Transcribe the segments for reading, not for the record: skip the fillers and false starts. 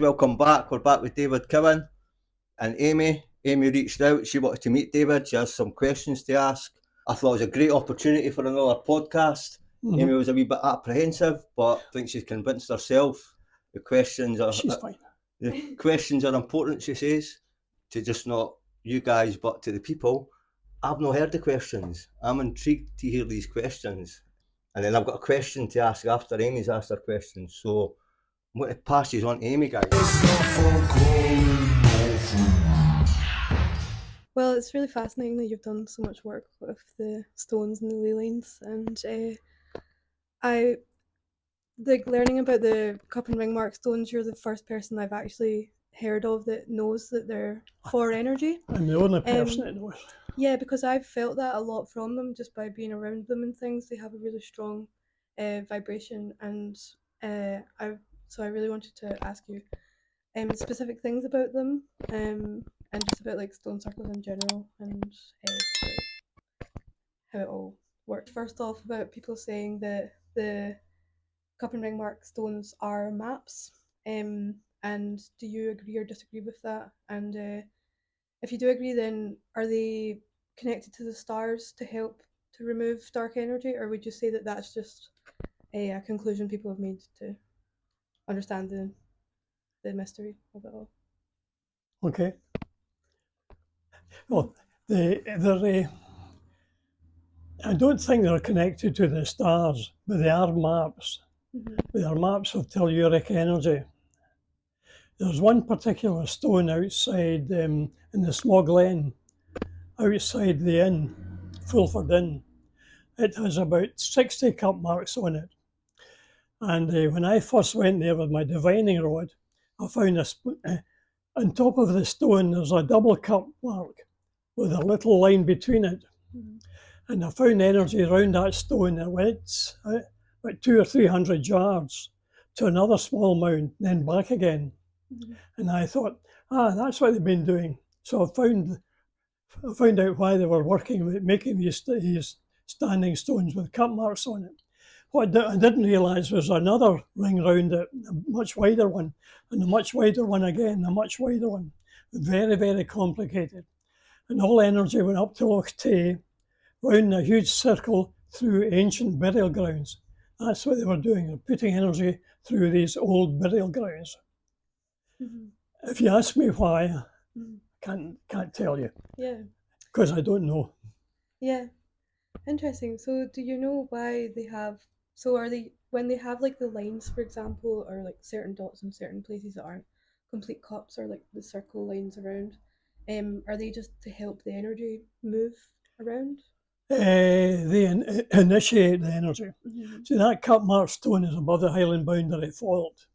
welcome back. We're back with David Cowan and Aimee. Aimee reached out. She wanted to meet David. She has some questions to ask. I thought it was a great opportunity for another podcast. Aimee was a wee bit apprehensive, but I think she's convinced herself. The questions are the questions are important, she says, to just not you guys, but to the people. I've not heard the questions. I'm intrigued to hear these questions. And then I've got a question to ask after Aimee's asked her questions. So I'm going to pass these on to Aimee, guys. Well, it's really fascinating that you've done so much work with the stones and the Leylines, and learning about the cup and ring mark stones. You're the first person I've actually heard of that knows that they're for energy. I'm the only person that knows. Yeah, because I've felt that a lot from them just by being around them and things. They have a really strong vibration, and I really wanted to ask you specific things about them, and just about like stone circles in general, and how it all worked. First off, about people saying that the cup and ring mark stones are maps, and do you agree or disagree with that? And if you do agree, then are they connected to the stars to help to remove dark energy, or would you say that that's just a conclusion people have made to understand the mystery of it all? Okay. Well, I don't think they're connected to the stars, but they are maps. They are maps of telluric energy. There's one particular stone outside in the Smog Lane, outside the inn, Fulford Inn. It has about 60 cup marks on it. And when I first went there with my divining rod, I found on top of the stone there's a double cup mark with a little line between it. And I found energy around that stone that went about 200 or 300 yards to another small mound, then back again. And I thought, that's what they've been doing. So I found out why they were working with making these standing stones with cup marks on it. What I didn't realise was another ring round it, a much wider one, and a much wider one again, a much wider one. Very, very complicated. And all energy went up to Loch Tay, round a huge circle through ancient burial grounds. That's what they were doing. They're putting energy through these old burial grounds. If you ask me why, I can't tell you. Yeah. Because I don't know. Yeah. Interesting. So do you know why they have, so are they, when they have like the lines, for example, or like certain dots in certain places that aren't complete cups, or like the circle lines around, are they just to help the energy move around? They initiate the energy. See, that cup mark stone is above the Highland Boundary Fault.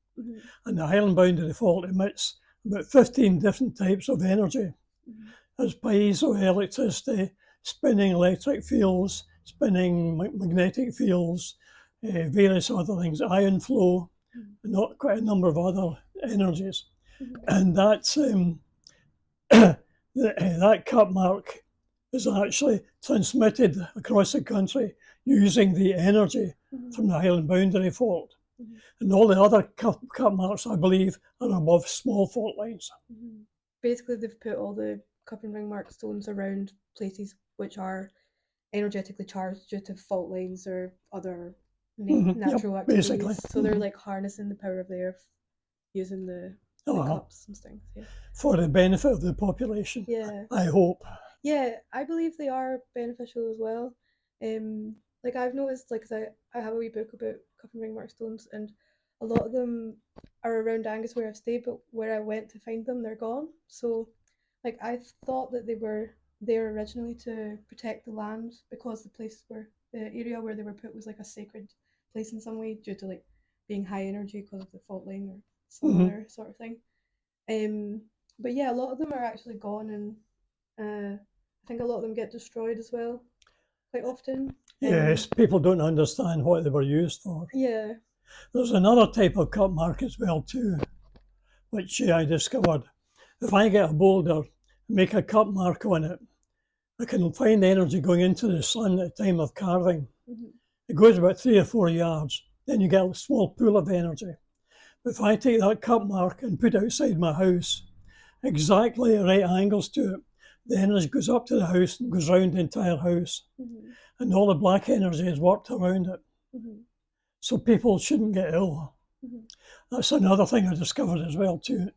And the Highland Boundary Fault emits about 15 different types of energy. There's piezoelectricity, spinning electric fields, spinning magnetic fields, various other things, ion flow, and quite a number of other energies. And that's that cup mark is actually transmitted across the country using the energy from the Highland Boundary Fault. And all the other cup marks, I believe, are above small fault lines. Basically, they've put all the cup and ring mark stones around places which are energetically charged due to fault lines or other natural activities. Basically. So they're like harnessing the power of the earth using the cups and things. Yeah. For the benefit of the population. Yeah. I hope. Yeah, I believe they are beneficial as well. Like I've noticed, like, 'cause I have a wee book about cup and ring mark stones, and a lot of them are around Angus where I've stayed, but where I went to find them, they're gone. So, like, I thought that they were there originally to protect the land, because the area where they were put was like a sacred place in some way, due to like being high energy because of the fault line or some other sort of thing. But yeah, a lot of them are actually gone, and I think a lot of them get destroyed as well, quite often. Yes, people don't understand what they were used for. Yeah. There's another type of cup mark as well too, which I discovered. If I get a boulder, make a cup mark on it, I can find energy going into the sun at the time of carving. It goes about 3 or 4 yards. Then you get a small pool of energy. If I take that cup mark and put it outside my house, exactly at right angles to it, the energy goes up to the house and goes round the entire house. And all the black energy is worked around it. So people shouldn't get ill. That's another thing I discovered as well too.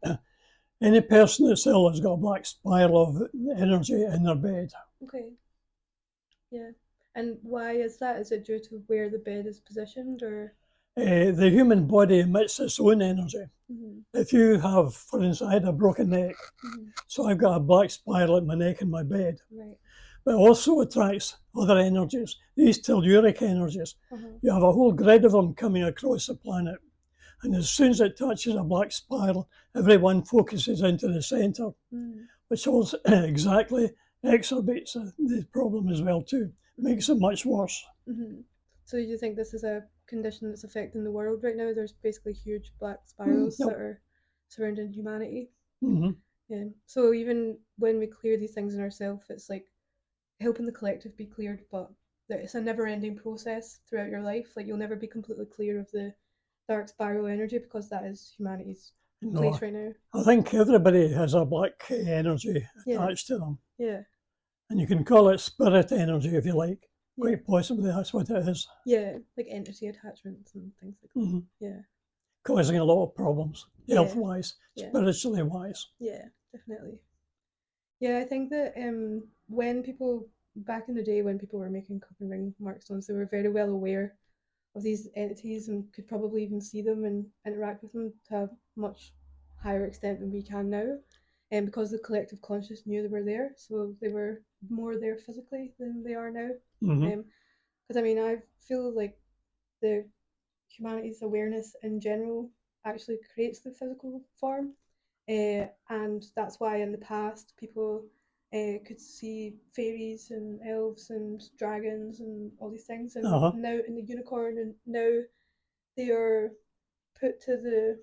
Any person that's ill has got a black spiral of energy in their bed. Okay. Yeah. And why is that? Is it due to where the bed is positioned, or? The human body emits its own energy. If you have, for instance, I had a broken neck, so I've got a black spiral at my neck in my bed. Right. But it also attracts other energies, these telluric energies. You have a whole grid of them coming across the planet. And as soon as it touches a black spiral, everyone focuses into the centre, which also exactly exacerbates the problem as well too. Makes it much worse. So you think this is a condition that's affecting the world right now? There's basically huge black spirals that are surrounding humanity. Yeah. So even when we clear these things in ourselves, it's like helping the collective be cleared, but it's a never-ending process throughout your life. Like you'll never be completely clear of the dark spiral energy, because that is humanity's place right now. I think everybody has a black energy attached to them. Yeah. And you can call it spirit energy if you like. Quite possibly that's what it is. Yeah, like entity attachments and things like that. Yeah. Causing a lot of problems, health-wise, spiritually wise. Yeah, definitely. Yeah, I think that when people, back in the day when people were making cup and ring markstones, they were very well aware of these entities and could probably even see them and interact with them to a much higher extent than we can now. And because the collective conscious knew they were there, so they were more there physically than they are now. Because I mean, I feel like the humanity's awareness in general actually creates the physical form, and that's why in the past people could see fairies and elves and dragons and all these things, and now in the unicorn, and now they are put to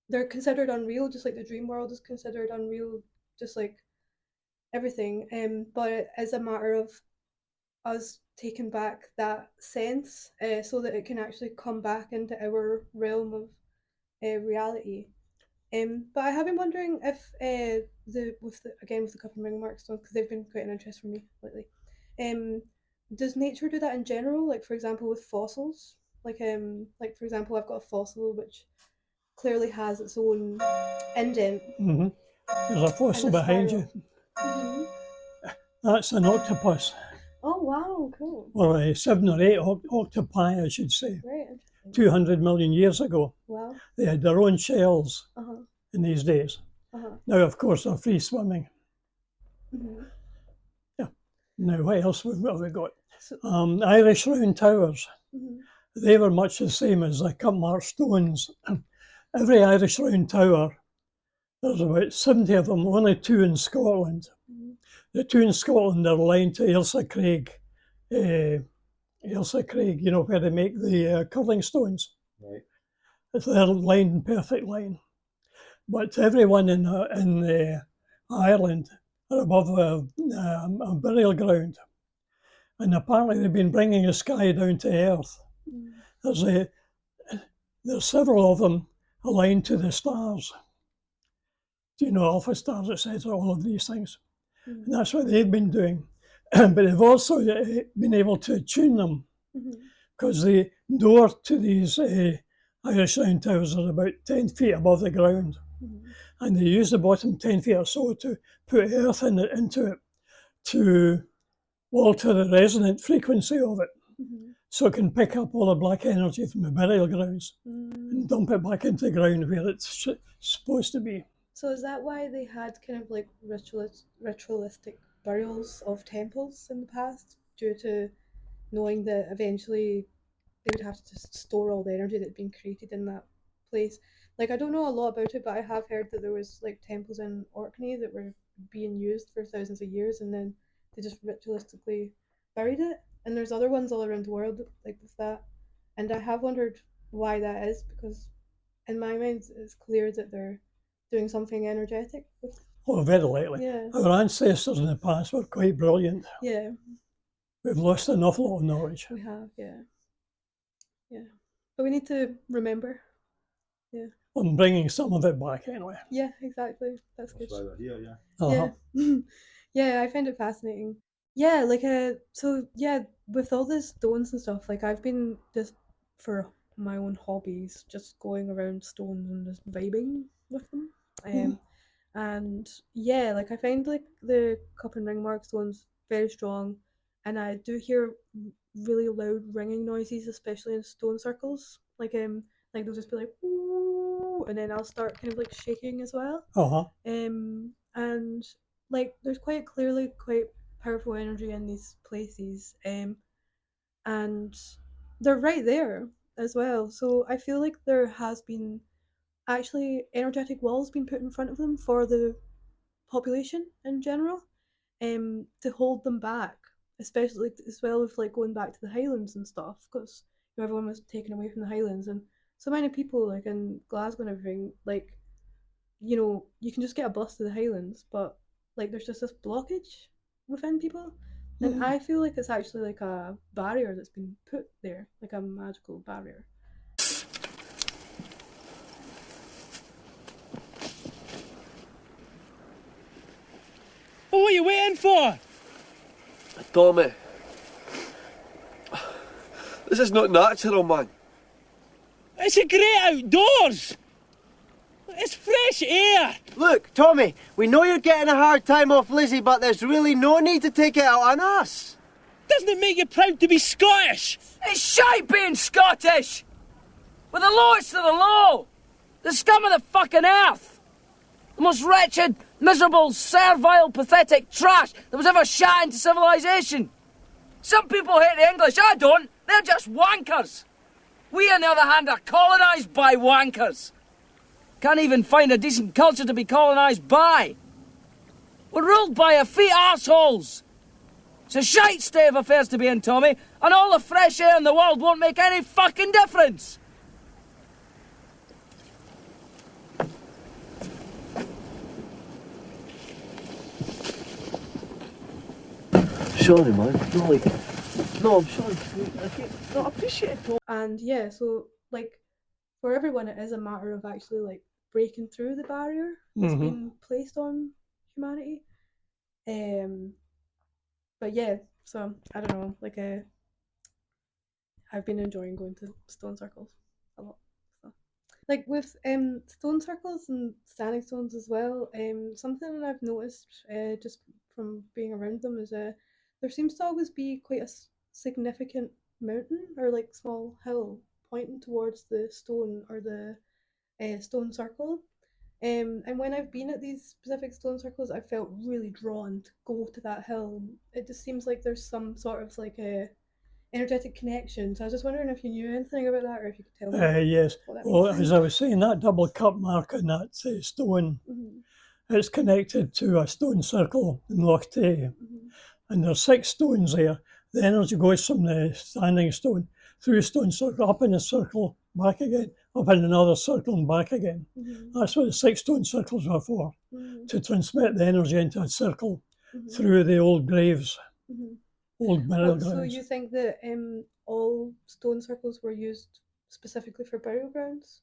they're considered unreal, just like the dream world is considered unreal, just like everything. But it is a matter of us taking back that sense, so that it can actually come back into our realm of reality. But I have been wondering if with the cup and ring markstones, because they've been quite an interest for me lately. Does nature do that in general? Like for example with fossils, like for example I've got a fossil which clearly has its own indent. There's a fossil behind you. That's an octopus. Oh wow, cool. Or 7 or 8 octopi, I should say. Right. 200 million years ago. Wow. They had their own shells in these days. Now, of course, they're free swimming. Yeah. Now, what else have we got? Irish round towers. They were much the same as the cup mark stones. Every Irish round tower, there's about 70 of them, only 2 in Scotland. The 2 in Scotland are aligned to Ailsa Craig. Ailsa Craig, you know, where they make the curling stones. Right. They're lined in perfect line. But everyone in Ireland are above a burial ground. And apparently they've been bringing the sky down to earth. There's several of them aligned to the stars. Do you know Alpha stars, etc., all of these things? And that's what they've been doing. But they've also been able to tune them, because the door to these Irish round towers are about 10 feet above the ground. And they use the bottom 10 feet or so to put earth into it to alter the resonant frequency of it, so it can pick up all the black energy from the burial grounds and dump it back into the ground where it's supposed to be. So is that why they had kind of like ritualistic burials of temples in the past, due to knowing that eventually they would have to just store all the energy that had been created in that place? Like, I don't know a lot about it, but I have heard that there was like temples in Orkney that were being used for thousands of years, and then they just ritualistically buried it. And there's other ones all around the world like with that. And I have wondered why that is, because in my mind it's clear that they're doing something energetic with. Oh, very likely. Yeah. Our ancestors in the past were quite brilliant. Yeah. We've lost an awful lot of knowledge. We have, yeah. Yeah. But we need to remember. Yeah. I'm bringing some of it back anyway. Yeah, exactly. That's good. That's why we're here, yeah. Yeah. Yeah, I find it fascinating. Yeah, like so yeah, with all the stones and stuff, like I've been just for my own hobbies, just going around stones and just vibing with them. And yeah, like I find like the cup and ring mark stones very strong, and I do hear really loud ringing noises, especially in stone circles. Like they'll just be like, ooh, and then I'll start kind of like shaking as well. And like there's quite clearly quite powerful energy in these places, and they're right there as well. So I feel like there has been actually energetic walls being put in front of them for the population in general, to hold them back, especially as well with like going back to the Highlands and stuff, because everyone was taken away from the Highlands, and so many people like in Glasgow and everything, like you can just get a bus to the Highlands, but like there's just this blockage within people, and I feel like it's actually like a barrier that's been put there, like a magical barrier. Well, what are you waiting for? Tommy, this is not natural, man. It's a great outdoors. It's fresh air. Look, Tommy, we know you're getting a hard time off Lizzie, but there's really no need to take it out on us. Doesn't it make you proud to be Scottish? It's shite being Scottish! We're the lowest of the low! The scum of the fucking earth! The most wretched, miserable, servile, pathetic trash that was ever shot into civilization! Some people hate the English, I don't! They're just wankers! We, on the other hand, are colonised by wankers! Can't even find a decent culture to be colonised by! We're ruled by effete arseholes! It's a shite state of affairs to be in, Tommy, and all the fresh air in the world won't make any fucking difference! Sorry, man. No, I'm sorry. I appreciate it. And yeah, so like for everyone, it is a matter of actually like breaking through the barrier that's been placed on humanity. But yeah, so I don't know, like I've been enjoying going to stone circles a lot. So. Like with stone circles and standing stones as well, something I've noticed just from being around them is there seems to always be quite a significant mountain or like small hill pointing towards the stone or the stone circle. And when I've been at these specific stone circles, I felt really drawn to go to that hill. It just seems like there's some sort of like a energetic connection. So I was just wondering if you knew anything about that, or if you could tell me. Yes. What that Well, means. as I was saying, that double cup mark on that stone, it's connected to a stone circle in Loch Tay. And there's 6 stones there. The energy goes from the standing stone through a stone circle, up in a circle, back again, up in another circle and back again. That's what the 6 stone circles were for, to transmit the energy into a circle through the old graves, old burial grounds. So you think that all stone circles were used specifically for burial grounds?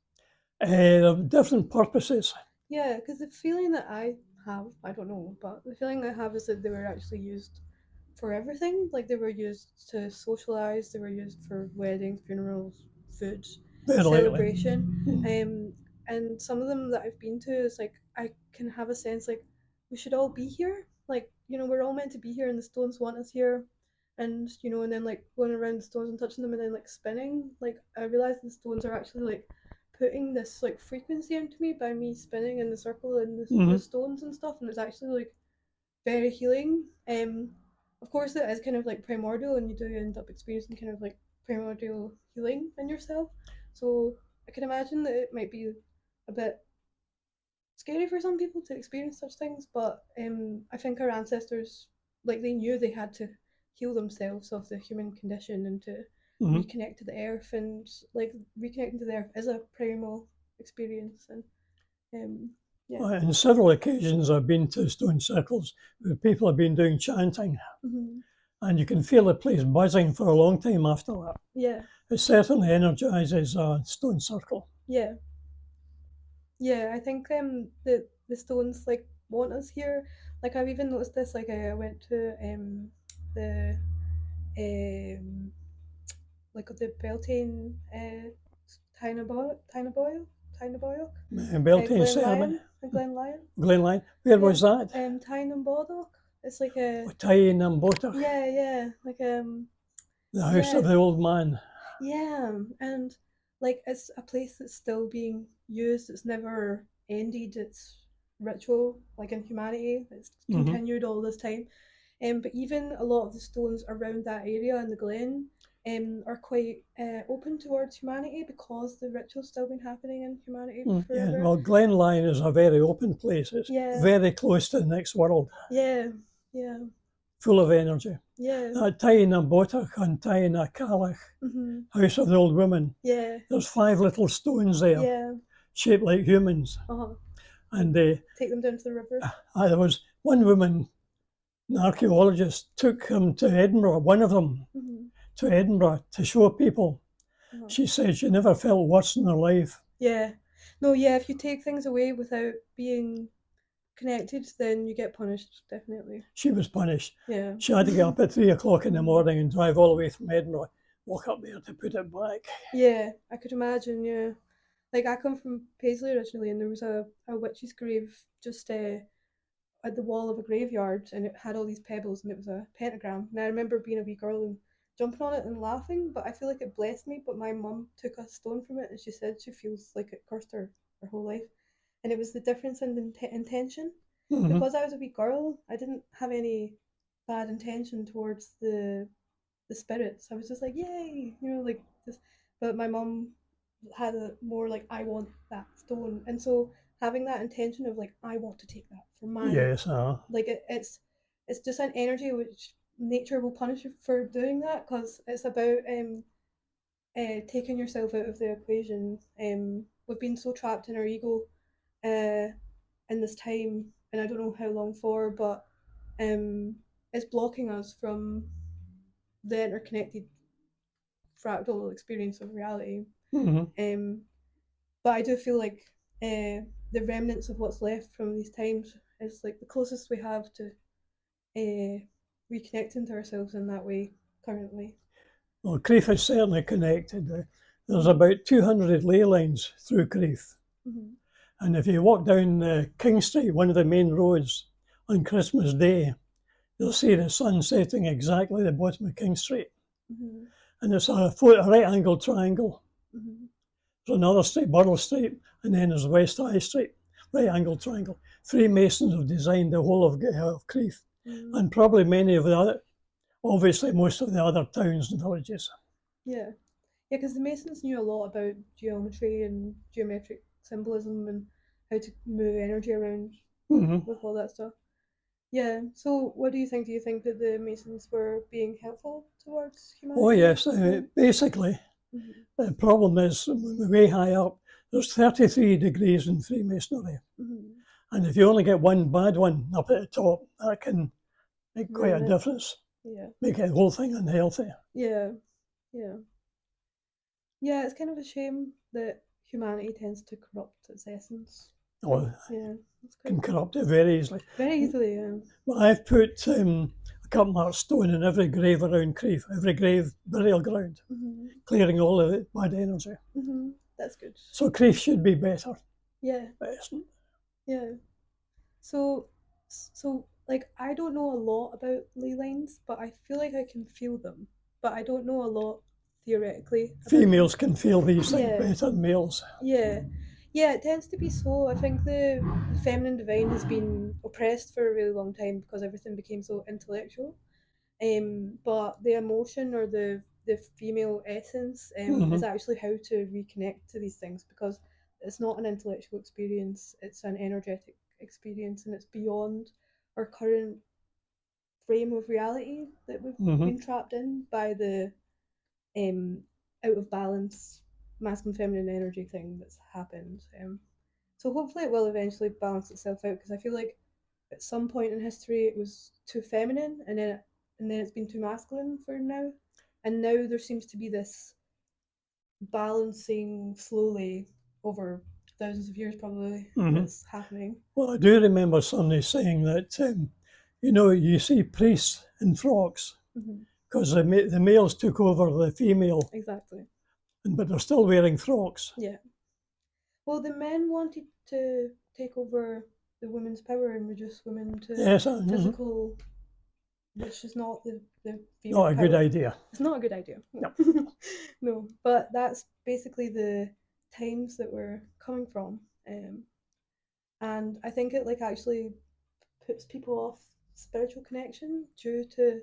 They're different purposes. Yeah, because the feeling that I have, I don't know, but the feeling I have is that they were actually used for everything. Like they were used to socialise, they were used for weddings, funerals, food, celebration. And some of them that I've been to is like I can have a sense like we should all be here. Like, we're all meant to be here and the stones want us here. And and then like going around the stones and touching them and then like spinning. Like I realised the stones are actually like putting this like frequency into me by me spinning in the circle and the stones and stuff, and it's actually like very healing. Of course it is kind of like primordial, and you do end up experiencing kind of like primordial healing in yourself. So I can imagine that it might be a bit scary for some people to experience such things, but I think our ancestors, like, they knew they had to heal themselves of the human condition and to reconnect to the earth, and like reconnecting to the earth is a primal experience. And yeah. On several occasions I've been to stone circles where people have been doing chanting, and you can feel the place buzzing for a long time after that. Yeah. It certainly energises a stone circle. Yeah. Yeah, I think the stones like want us here. Like I've even noticed this. Like I went to the um like the Beltane Tynaboyle Beltane ceremony. Glenlyon. Glenline. Where was that? Tyne It's like a Tyne and Botter, yeah like the house yeah of the old man. yeah and like it's a place that's still being used. It's never ended its ritual like in humanity. It's continued all this time. But even a lot of the stones around that area in the glen are quite open towards humanity because the ritual's still been happening in humanity Yeah, forever. well, Glenline is a very open place. It's Yeah. very close to the next world, Yeah, full of energy. yeah, That Tyne and Botter and Tyne and Callach, mm-hmm. house of the old woman, Yeah, there's 5 little stones there, yeah, shaped like humans. uh-huh. And Take them down to the river. there was one woman, an archaeologist, took them to Edinburgh, one of them, to Edinburgh to show people. She said she never felt worse in her life. Yeah. No, yeah, if you take things away without being connected, then you get punished, definitely. She was punished. Yeah. She had to get up at 3 o'clock in the morning and drive all the way from Edinburgh, walk up there to put it back. Yeah, I could imagine, yeah. Like, I come from Paisley originally, and there was a witch's grave just at the wall of a graveyard, and it had all these pebbles, and it was a pentagram. And I remember being a wee girl and jumping on it and laughing, but I feel like it blessed me. But my mum took a stone from it, and she said she feels like it cursed her whole life. And it was the difference in intention. Because I was a wee girl, I didn't have any bad intention towards the spirits. I was just like, yay, like this. But my mum had a more like, I want that stone, and so having that intention of like, I want to take that for mine. Yes, like it's just an energy which nature will punish you for doing that, because it's about taking yourself out of the equation. We've been so trapped in our ego in this time, and I don't know how long for, but it's blocking us from the interconnected fractal experience of reality. But I do feel like the remnants of what's left from these times is like the closest we have to reconnecting to ourselves in that way currently. Well, Crieff is certainly connected. There's about 200 ley lines through Crieff. And if you walk down King Street, one of the main roads, on Christmas Day, you'll see the sun setting exactly at the bottom of King Street. And it's a right-angled triangle. There's another street, Burrell Street, and then there's West High Street, right-angled triangle. Freemasons have designed the whole of Crieff, and probably many of the other, obviously most of the other towns and villages. Yeah, because the Masons knew a lot about geometry and geometric symbolism and how to move energy around with all that stuff. Yeah, so what do you think? Do you think that the Masons were being helpful towards humanity? Oh yes, basically. The problem is, way high up, there's 33 degrees in Freemasonry. And if you only get one bad one up at the top, that can make quite a difference. Yeah. Make the whole thing unhealthy. Yeah, it's kind of a shame that humanity tends to corrupt its essence. Oh, yeah, can corrupt it very easily. Very easily, yeah. Well, I've put a cut mark stone in every grave around Crieff, every grave burial ground, clearing all of it bad energy. That's good. So Crieff should be better. Yeah. But it isn't. Yeah. So like I don't know a lot about ley lines, but I feel like I can feel them. But I don't know a lot theoretically. Females can feel these things better than males. Yeah. Yeah, it tends to be so. I think the feminine divine has been oppressed for a really long time because everything became so intellectual. But the emotion or the female essence is actually how to reconnect to these things, because it's not an intellectual experience, it's an energetic experience, and it's beyond our current frame of reality that we've been trapped in by the out of balance masculine feminine energy thing that's happened. So hopefully it will eventually balance itself out, because I feel like at some point in history it was too feminine, and then it's been too masculine for now, and now there seems to be this balancing slowly over thousands of years probably Mhm. it's happening. Well, I do remember somebody saying that, you see priests in frocks because the males took over the female, Exactly. but they're still wearing frocks. Yeah. Well, the men wanted to take over the women's power and reduce women to Yes, physical, which is not the female not a good power. idea. It's not a good idea. No. No, but that's basically the times that we're coming from. And I think it like actually puts people off spiritual connection due to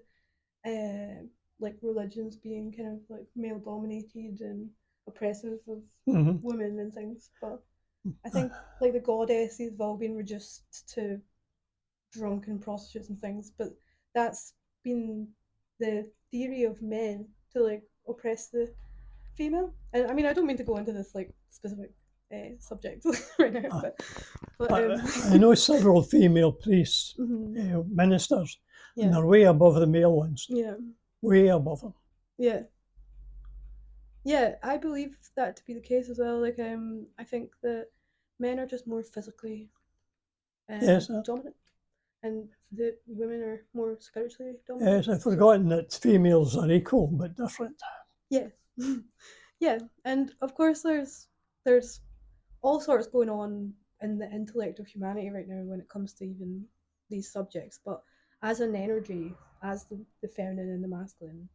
like religions being kind of like male dominated and oppressive of women and things. But I think like the goddesses have all been reduced to drunken prostitutes and things, but that's been the theory of men to like oppress the female. And I mean, I don't mean to go into this like specific subject right now, but I know several female priests, ministers, and they're way above the male ones. Yeah. Way above them. Yeah. Yeah, I believe that to be the case as well. Like, I think that men are just more physically dominant, and the women are more spiritually dominant. Yes, I've forgotten that females are equal but different. Yeah. Yeah, and of course there's all sorts going on in the intellect of humanity right now when it comes to even these subjects. But as an energy, as the feminine and the masculine,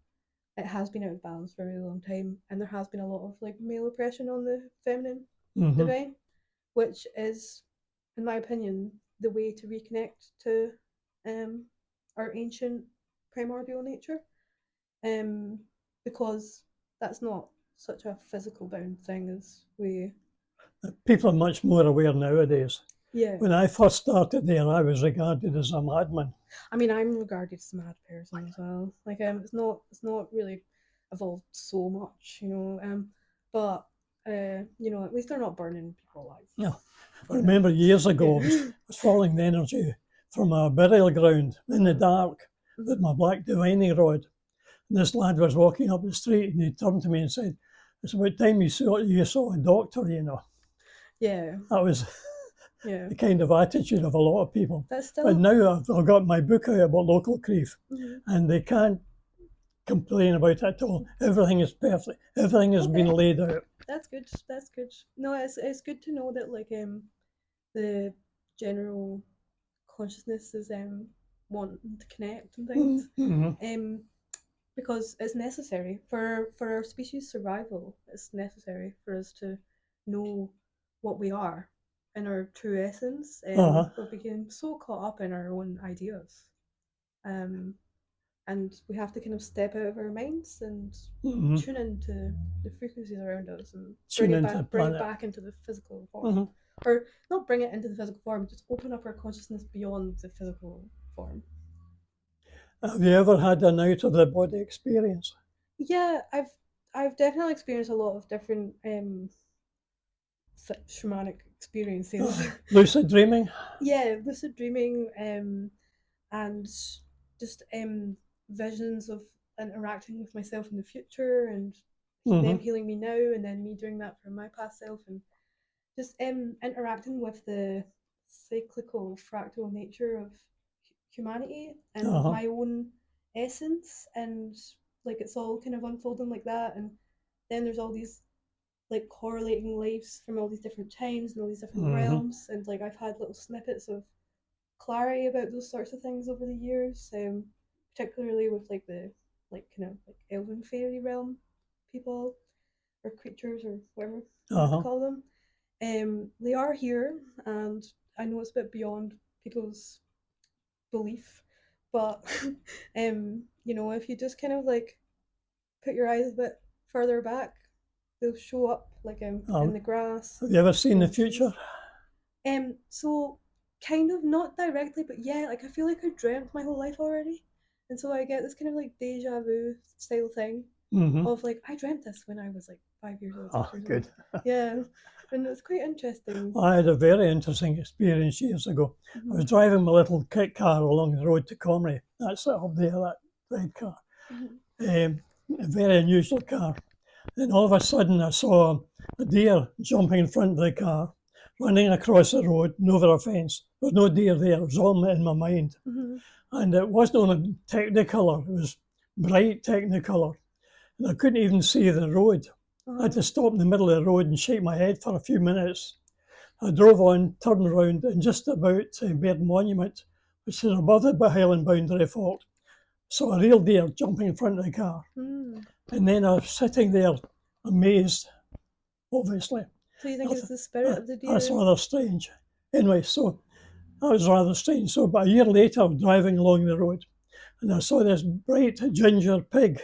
it has been out of balance for a really long time, and there has been a lot of like male oppression on the feminine divine, which is, in my opinion, the way to reconnect to our ancient primordial nature, because that's not such a physical bound thing as we. People are much more aware nowadays. Yeah. When I first started there, I was regarded as a madman. I mean, I'm regarded as a mad person as well. Like, it's not really evolved so much, but at least they're not burning people alive. No. I remember years ago, I was following the energy from a burial ground in the dark with my black divining rod. And this lad was walking up the street and he turned to me and said, "It's about time you saw a doctor, Yeah. That was the kind of attitude of a lot of people. But now I've got my book out about local grief, and they can't complain about it at all. Everything is perfect. Everything has been laid out. That's good. That's good. No, it's good to know that like the general consciousness is wanting to connect and things. Because it's necessary for our species survival. It's necessary for us to know what we are in our true essence. We've become so caught up in our own ideas, and we have to kind of step out of our minds and tune into the frequencies around us and bring it back into the physical form, or not bring it into the physical form, just open up our consciousness beyond the physical form. Have you ever had an out of the body experience? Yeah, I've definitely experienced a lot of different shamanic experiences. Lucid dreaming? Yeah, lucid dreaming, and just visions of interacting with myself in the future and them healing me now, and then me doing that for my past self, and just interacting with the cyclical fractal nature of humanity and my own essence, and like it's all kind of unfolding like that, and then there's all these like correlating lives from all these different times and all these different realms, and like I've had little snippets of clarity about those sorts of things over the years, particularly with like the kind of like elven fairy realm people or creatures or whatever you want to call them. They are here, and I know it's a bit beyond people's belief, but if you just kind of like put your eyes a bit further back, they'll show up like in the grass. Have you ever seen the future? So kind of not directly, but yeah, like I feel like I dreamt my whole life already, and so I get this kind of like deja vu style thing of like I dreamt this when I was like 5 years old. Good. Yeah, and it's quite interesting. I had a very interesting experience years ago. I was driving my little kit car along the road to Comrie. That's it up there, that red car. A very unusual car. Then all of a sudden I saw a deer jumping in front of the car, running across the road and over a fence. There was no deer there, it was all in my mind. And it wasn't only technicolor, it was bright technicolor. And I couldn't even see the road. I had to stop in the middle of the road and shake my head for a few minutes. I drove on, turned around, and just about Baird Monument, which is above the Highland boundary fault, saw a real deer jumping in front of the car. And then I was sitting there amazed, obviously. So you think it's the spirit of the deer? That's rather strange. Anyway, so that was rather strange. So about a year later, I was driving along the road and I saw this bright ginger pig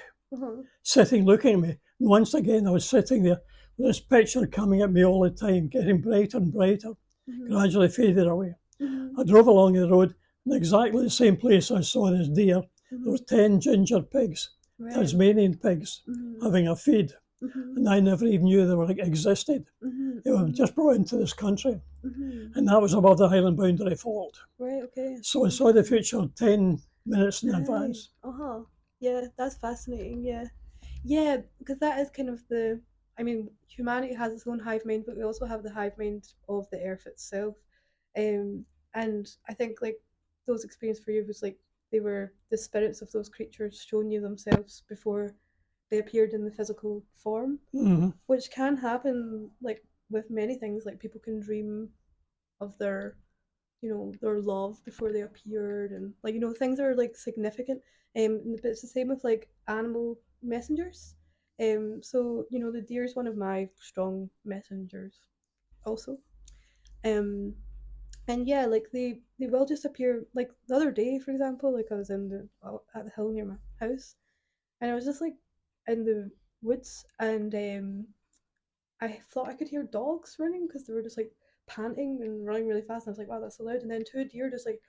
sitting looking at me. And once again, I was sitting there with this picture coming at me all the time, getting brighter and brighter, gradually faded away. I drove along the road in exactly the same place I saw this deer. There was 10 ginger pigs, Tasmanian pigs, having a feed. And I never even knew they existed. They were just brought into this country. And that was above the Highland boundary fault. Right, okay. So I saw the future 10 minutes in advance. Yeah, that's fascinating, yeah. Yeah, because that is kind of humanity has its own hive mind, but we also have the hive mind of the earth itself. And I think like those experiences for you was like they were the spirits of those creatures showing you themselves before they appeared in the physical form, which can happen like with many things. Like people can dream of their love before they appeared, and like things are like significant. But it's the same with like animal messengers. So the deer is one of my strong messengers, also. And yeah, like they will just appear. Like the other day, for example, like I was at the hill near my house, and I was just like in the woods, and I thought I could hear dogs running because they were just like panting and running really fast, and I was like, wow, that's so loud. And then 2 deer just like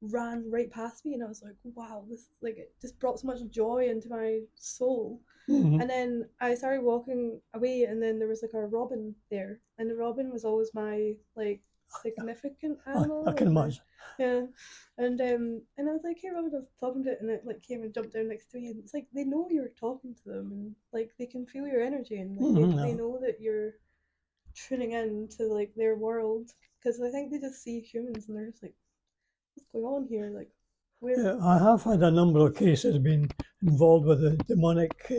ran right past me, and I was like, wow, this like it just brought so much joy into my soul. And then I started walking away, and then there was like a robin there, and the robin was always my like significant animal. I can imagine. Yeah, and I was like, hey Robin, I was talking to it, and it like came and jumped down next to me, and it's like they know you're talking to them, and like they can feel your energy, and like, they know that you're tuning in to like their world, because I think they just see humans and they're just like, what's going on here? Like, where? Yeah, I have had a number of cases being involved with the demonic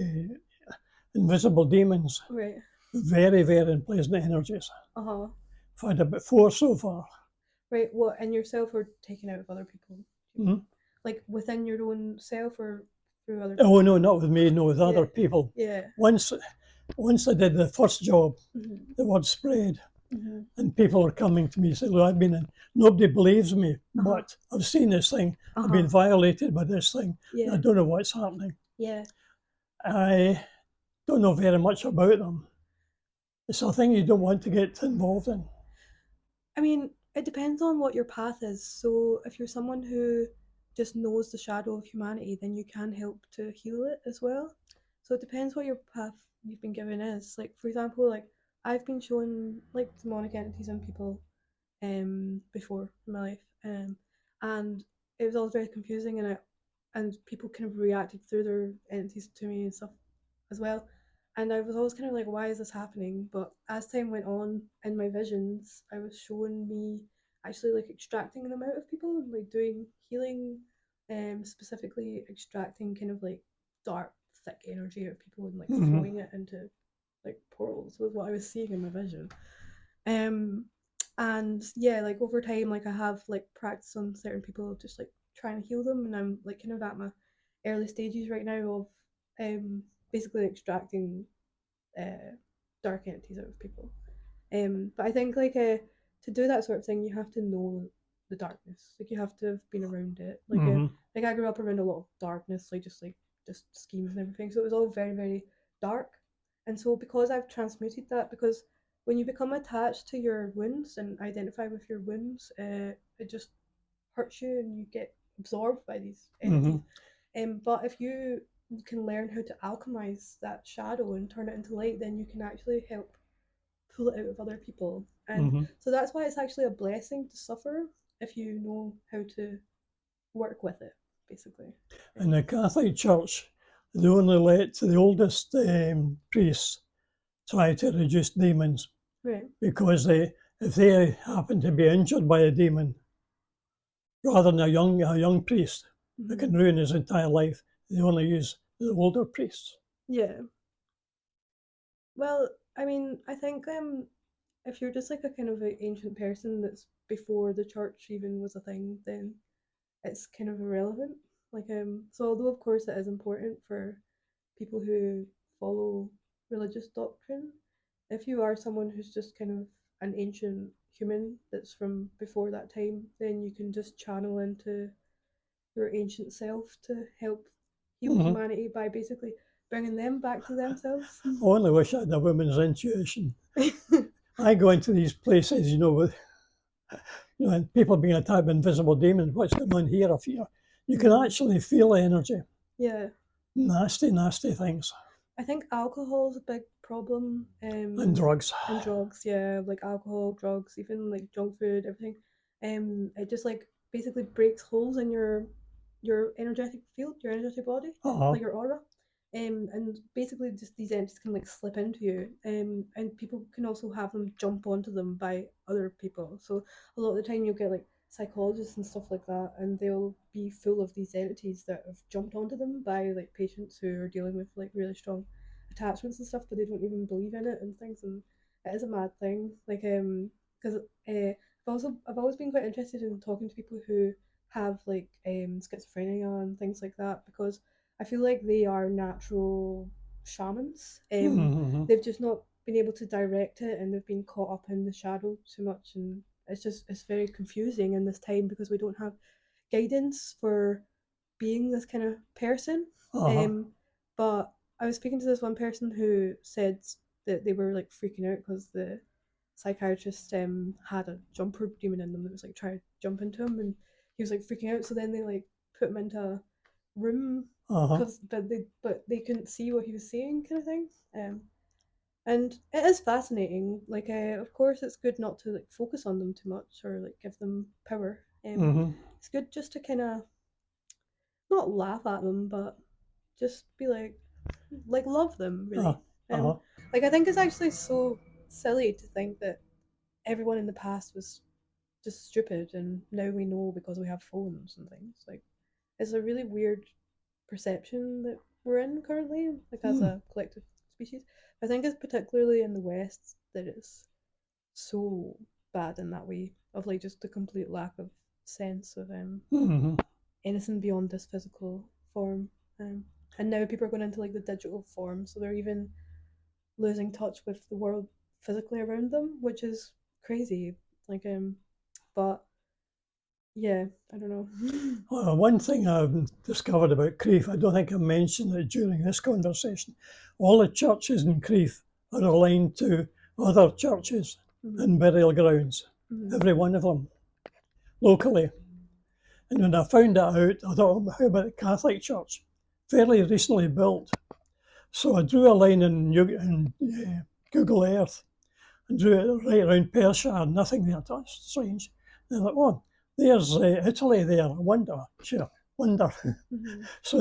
invisible demons. Right. Very, very unpleasant energies. I've had about 4 so far. Right, what, in yourself or taken out of other people? Like within your own self or through other people? Oh no, not with me, no, with other people. Yeah. Once I did the first job, the word spread, and people are coming to me and saying, look, I've been in, nobody believes me, but I've seen this thing, I've been violated by this thing, I don't know what's happening. Yeah. I don't know very much about them. It's a thing you don't want to get involved in. I mean, it depends on what your path is. So if you're someone who just knows the shadow of humanity, then you can help to heal it as well. So it depends what your path you've been given is. Like, for example, like I've been shown like demonic entities in people before in my life, and it was all very confusing, and people kind of reacted through their entities to me and stuff as well. And I was always kind of like, why is this happening? But as time went on in my visions, I was showing me actually like extracting them out of people and like doing healing, specifically extracting kind of like dark, thick energy out of people and like throwing it into like portals was what I was seeing in my vision. And yeah, like over time, like I have like practiced on certain people, just like trying to heal them, and I'm like kind of at my early stages right now of basically extracting dark entities out of people. But I think like to do that sort of thing, you have to know the darkness. Like you have to have been around it. Like like I grew up around a lot of darkness, like just schemes and everything. So it was all very, very dark. And so because I've transmuted that, because when you become attached to your wounds and identify with your wounds, it just hurts you and you get absorbed by these entities. But if you can learn how to alchemize that shadow and turn it into light, then you can actually help pull it out of other people. And so that's why it's actually a blessing to suffer if you know how to work with it, basically. In the Catholic Church, they only let the oldest priests try to reduce demons, right? Because they if they happen to be injured by a demon, rather than a young priest that can ruin his entire life, they only use the older priests. Yeah. Well, I mean, I think if you're just like a kind of an ancient person that's before the church even was a thing, then it's kind of irrelevant. Like so although of course it is important for people who follow religious doctrine, if you are someone who's just kind of an ancient human that's from before that time, then you can just channel into your ancient self to help heal humanity by basically bringing them back to themselves. I only wish I had a woman's intuition. I go into these places, with and people being attacked by invisible demons. What's going on here? If you can actually feel the energy. Yeah. Nasty, nasty things. I think alcohol is a big problem. And drugs. And drugs, yeah, like alcohol, drugs, even like junk food, everything. It just like basically breaks holes in your energetic field, your energetic body, like your aura. And basically just these entities can like slip into you. And people can also have them jump onto them by other people. So a lot of the time you'll get like psychologists and stuff like that, and they'll be full of these entities that have jumped onto them by like patients who are dealing with like really strong attachments and stuff, but they don't even believe in it and things. And it is a mad thing, like because I've always been quite interested in talking to people who have like schizophrenia and things like that, because I feel like they are natural shamans. They've just not been able to direct it, and they've been caught up in the shadow too much, and it's very confusing in this time because we don't have guidance for being this kind of person. But I was speaking to this one person who said that they were like freaking out because the psychiatrist had a jumper demon in them that was like trying to jump into him, and he was like freaking out. So then they like put him into a room but they couldn't see what he was saying, kind of thing. And it is fascinating. Like, of course, it's good not to like focus on them too much or like give them power. It's good just to kind of not laugh at them, but just be like love them, really. Like, I think it's actually so silly to think that everyone in the past was just stupid, and now we know because we have phones and things. Like, it's a really weird perception that we're in currently, like as a collective species. I think it's particularly in the West that it's so bad in that way, of like just the complete lack of sense of anything beyond this physical form. And now people are going into like the digital form, so they're even losing touch with the world physically around them, which is crazy. Like, but yeah, I don't know. One thing I've discovered about Crieff, I don't think I mentioned it during this conversation. All the churches in Crieff are aligned to other churches and burial grounds, every one of them, locally. And when I found that out, I thought, how about the Catholic Church? Fairly recently built. So I drew a line in Google Earth and drew it right around Perthshire, nothing there. That's strange. And I thought, oh, there's Italy there. I wonder. So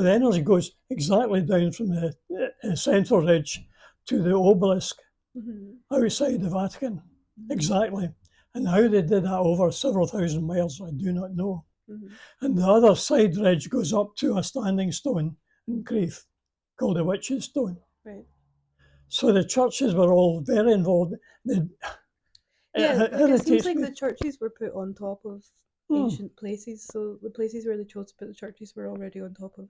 the energy goes exactly down from the central ridge to the obelisk outside the Vatican. Exactly. And how they did that over several thousand miles, I do not know. And the other side ridge goes up to a standing stone in Crieff called the Witch's Stone. Right. So the churches were all very involved. It seems like the churches were put on top of ancient places. So the places where they chose to put the churches were already on top of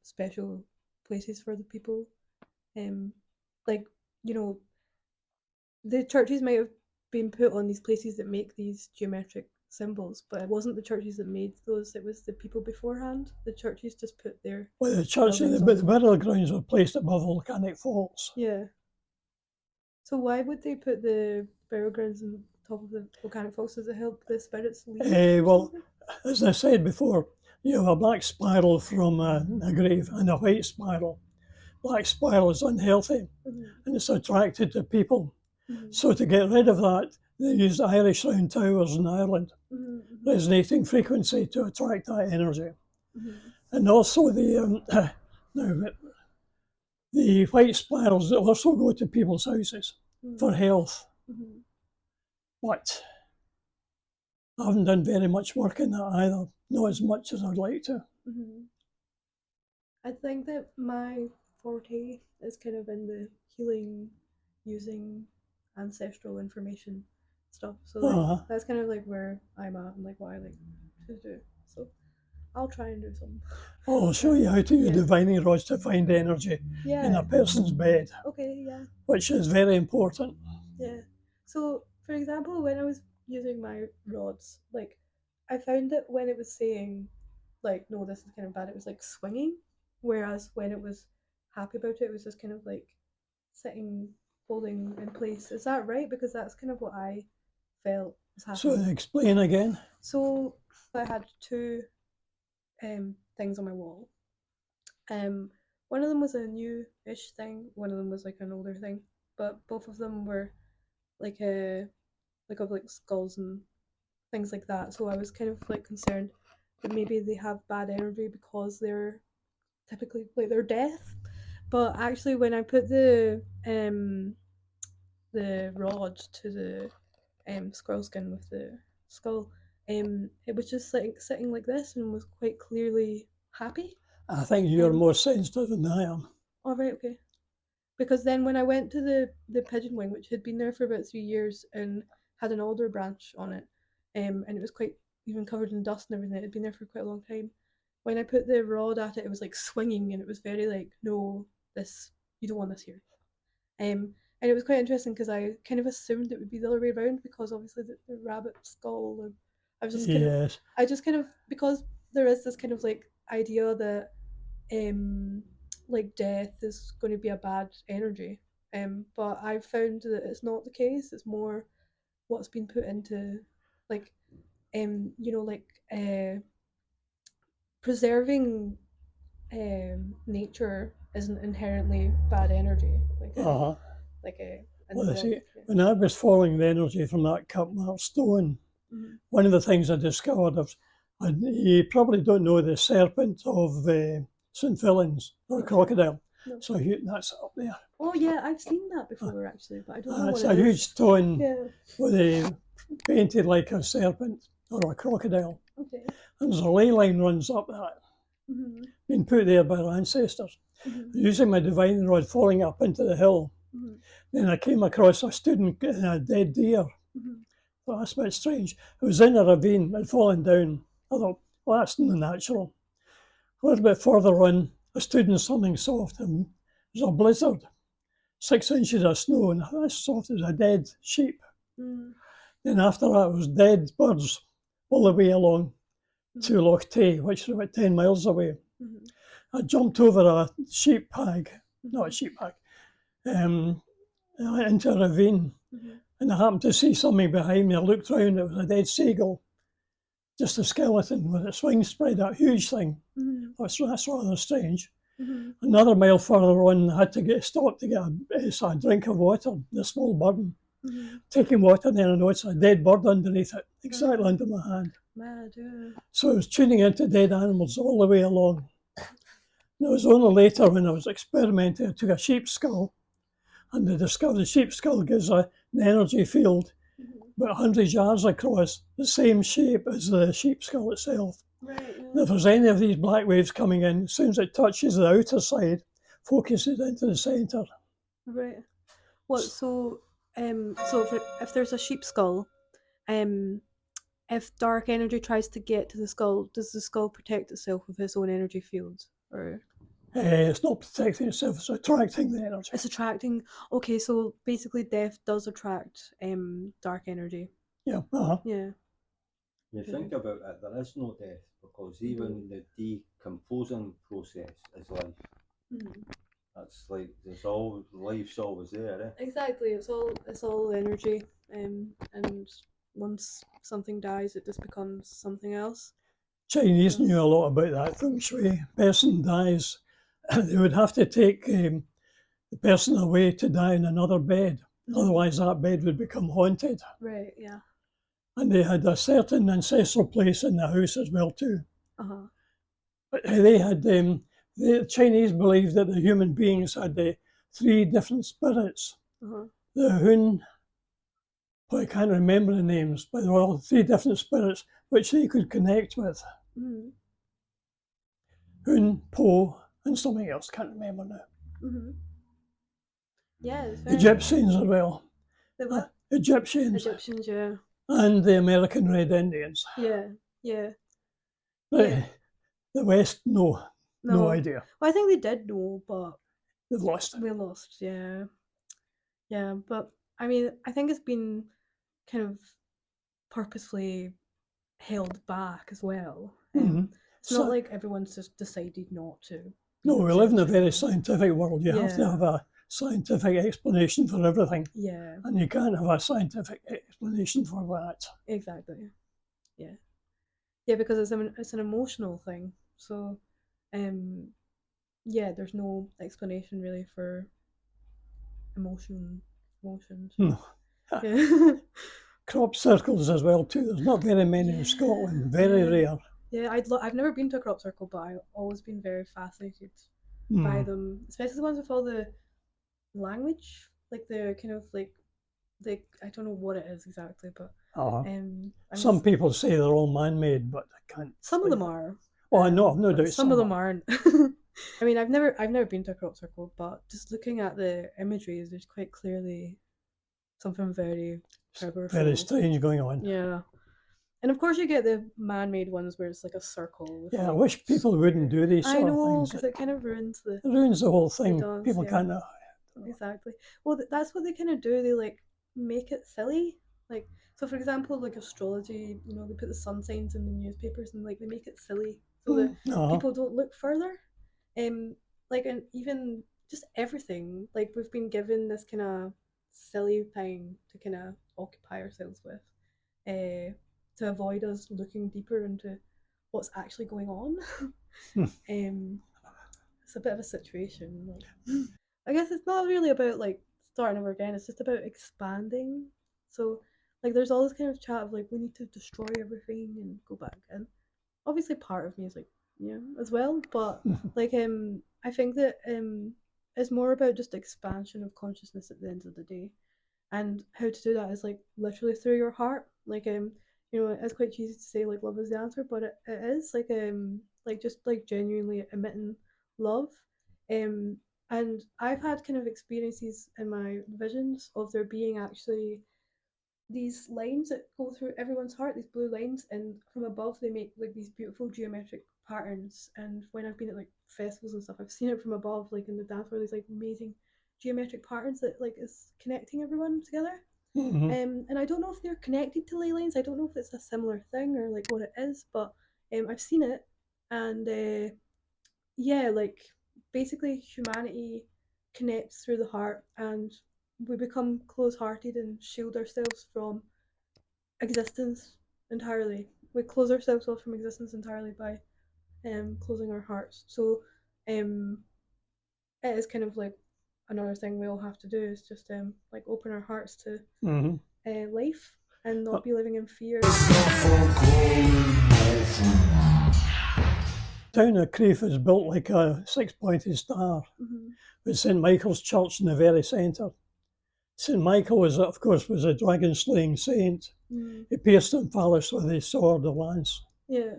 special places for the people. Like, you know, the churches might have been put on these places that make these geometric symbols, but it wasn't the churches that made those, it was the people beforehand. The churches just put their... Well, the churches, the burial grounds were placed above volcanic faults. Yeah. So why would they put the burial grounds on top of the volcanic faults? Does it help the spirits leave? Well, as I said before, you have a black spiral from a grave and a white spiral. Black spiral is unhealthy and it's attracted to people. So to get rid of that, they used Irish round towers in Ireland, resonating frequency to attract that energy. And also the white spirals also go to people's houses for health. but I haven't done very much work in that either, not as much as I'd like to. Mm-hmm. I think that my forte is kind of in the healing using ancestral information stuff. So like, that's kind of like where I'm at and like what I like to do. So I'll try and do some. I'll show you how to use divining rods to find energy in a person's bed. Okay, yeah. Which is very important. Yeah. So, for example, when I was using my rods, like, I found that when it was saying, like, no, this is kind of bad, it was like swinging. Whereas when it was happy about it, it was just kind of like sitting, holding in place. Is that right? Because that's kind of what I felt was happening. So, explain again. So, I had two things on my wall. One of them was a new-ish thing. One of them was like an older thing. But both of them were like of like skulls and things like that. So I was kind of like concerned that maybe they have bad energy because they're typically like they're death. But actually, when I put the rod to the squirrel skin with the skull, it was just like sitting like this and was quite clearly happy. I think you're more sensitive than I am. Oh, right, okay. Because then when I went to the pigeon wing, which had been there for about 3 years and had an alder branch on it, and it was quite even covered in dust and everything, it had been there for quite a long time. When I put the rod at it, it was like swinging and it was very like, no, this, you don't want this here. And it was quite interesting because I kind of assumed it would be the other way around because obviously the rabbit skull, and I was just kind of, because there is this kind of like idea that like death is going to be a bad energy, but I've found that it's not the case. It's more what's been put into like preserving nature isn't inherently bad energy. When I was following the energy from that cup marked stone, one of the things I discovered you probably don't know the serpent of St. Fillan's, or crocodile. No. So that's up there. Oh yeah, I've seen that before actually, but I don't know what it's it a is. huge stone with a painted like a serpent or a crocodile. Okay. And there's a ley line runs up that. Been put there by our ancestors. Using my divining rod, falling up into the hill. Then I came across a student in a dead deer. Well, that's a bit strange. It was in a ravine, I'd fallen down. I thought, well, that's natural. A little bit further on, I stood in something soft, and there was a blizzard, 6 inches of snow, and that's soft as a dead sheep. Then after that, it was dead birds all the way along to Loch Tay, which is about 10 miles away. I jumped over a sheep hag, not a sheep hag, into a ravine, and I happened to see something behind me. I looked round, it was a dead seagull, just a skeleton with its wings spread out, huge thing. That's rather strange. Another mile further on, I had to stop to get a drink of water, the small bird. Taking water, and then I noticed a dead bird underneath it, exactly under my hand. Mad, yeah. So I was tuning into dead animals all the way along. And it was only later when I was experimenting, I took a sheep skull, and I discovered the sheep skull gives an energy field about 100 yards across, the same shape as the sheep skull itself. Right, yeah. And if there's any of these black waves coming in, as soon as it touches the outer side, focuses into the centre. Right. What? So if there's a sheep skull, if dark energy tries to get to the skull, does the skull protect itself with its own energy field, or? It's not protecting itself; it's attracting the energy. It's attracting. Okay, so basically, death does attract dark energy. Yeah. Yeah. You think about it, there is no death because even the decomposing process is life. That's like life's always there. Exactly, it's all energy, and once something dies, it just becomes something else. Chinese knew a lot about that feng shui. Person dies, they would have to take the person away to die in another bed. Otherwise, that bed would become haunted. Right. Yeah. And they had a certain ancestral place in the house as well too. But they had the Chinese believed that the human beings had 3 different spirits: the Hun, but I can't remember the names, but there were all 3 different spirits which they could connect with. Mm-hmm. Hun, Po, and something else, can't remember now. Mm-hmm. Yeah, it's very... Egyptians as well. The what? Egyptians. Egyptians, yeah. And the American Red Indians. Yeah, yeah. But Yeah. the West, no idea. Well, I think they did know, but They've lost it. we lost, yeah. Yeah, but I mean, I think it's been kind of purposefully held back as well. It's not like everyone's just decided not to. No, we live in a very scientific world. You have to have a scientific explanation for everything. Yeah. And you can't have a scientific explanation for that. Exactly. Yeah. Yeah, because it's an emotional thing. So, yeah, there's no explanation really for emotions. No. Yeah. Crop circles as well too. There's not very many in Scotland. Very rare. Yeah, I've never been to a crop circle, but I've always been very fascinated by them, especially the ones with all the language, like the kind of like I don't know what it is exactly, but some people say they're all man-made, but I can't. Some of them are. Oh, I know, I've no doubt. Some of them aren't. I mean, I've never been to a crop circle, but just looking at the imagery, there's quite clearly something very powerful, very strange going on. Yeah. And of course, you get the man-made ones where it's like a circle. With I wish people wouldn't do these sort of things. I know, because it kind of ruins the... It ruins the whole thing. Does, people can't... Exactly. Well, that's what they kind of do. They, like, make it silly. Like, so for example, like astrology, you know, they put the sun signs in the newspapers and, like, they make it silly so that people don't look further. Like, and even just everything. Like, we've been given this kind of silly thing to kind of occupy ourselves with. To avoid us looking deeper into what's actually going on. It's a bit of a situation. Like, I guess it's not really about like starting over again, it's just about expanding. So like there's all this kind of chat of like we need to destroy everything and go back, and obviously part of me is like as well, but like I think that it's more about just expansion of consciousness at the end of the day, and how to do that is like literally through your heart. Like you know, it's quite cheesy to say like love is the answer, but it is like just like genuinely emitting love. And I've had kind of experiences in my visions of there being actually these lines that go through everyone's heart, these blue lines, and from above they make like these beautiful geometric patterns. And when I've been at like festivals and stuff, I've seen it from above, like in the dance floor, these like amazing geometric patterns that like is connecting everyone together. And I don't know if they're connected to Leylines. I don't know if it's a similar thing or like what it is, but I've seen it, and yeah, like basically humanity connects through the heart, and we become close-hearted and shield ourselves from existence entirely. We close ourselves off from existence entirely by closing our hearts. So it is kind of like another thing we all have to do is just like open our hearts to life and not be living in fear. Town of Crieff is built like a 6-pointed star with St Michael's Church in the very centre. St Michael was, of course, was a dragon-slaying saint. He pierced Omphalos with his sword or lance. Yeah.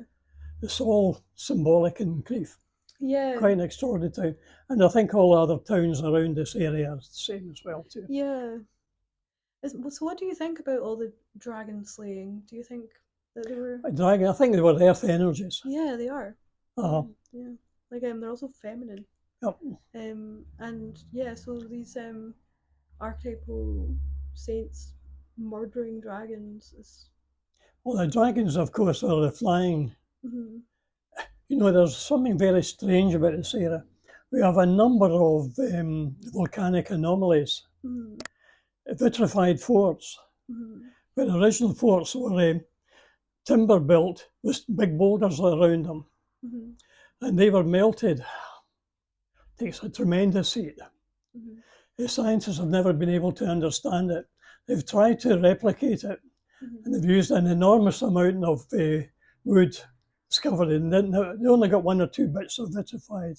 It's all symbolic in Crieff. Yeah. Quite an extraordinary town. And I think all other towns around this area are the same as well too. Yeah. So what do you think about all the dragon slaying? Do you think that they were... I think they were earth energies. Yeah, they are. Yeah. Like they're also feminine. Yep. And yeah, so these archetypal saints murdering dragons is... Well, the dragons, of course, are the flying... You know, there's something very strange about this area. We have a number of volcanic anomalies, vitrified forts. But the original forts were timber built with big boulders around them. And they were melted. It takes a tremendous heat. The scientists have never been able to understand it. They've tried to replicate it, and they've used an enormous amount of wood discovered, and they only got 1 or 2 bits of vitrified.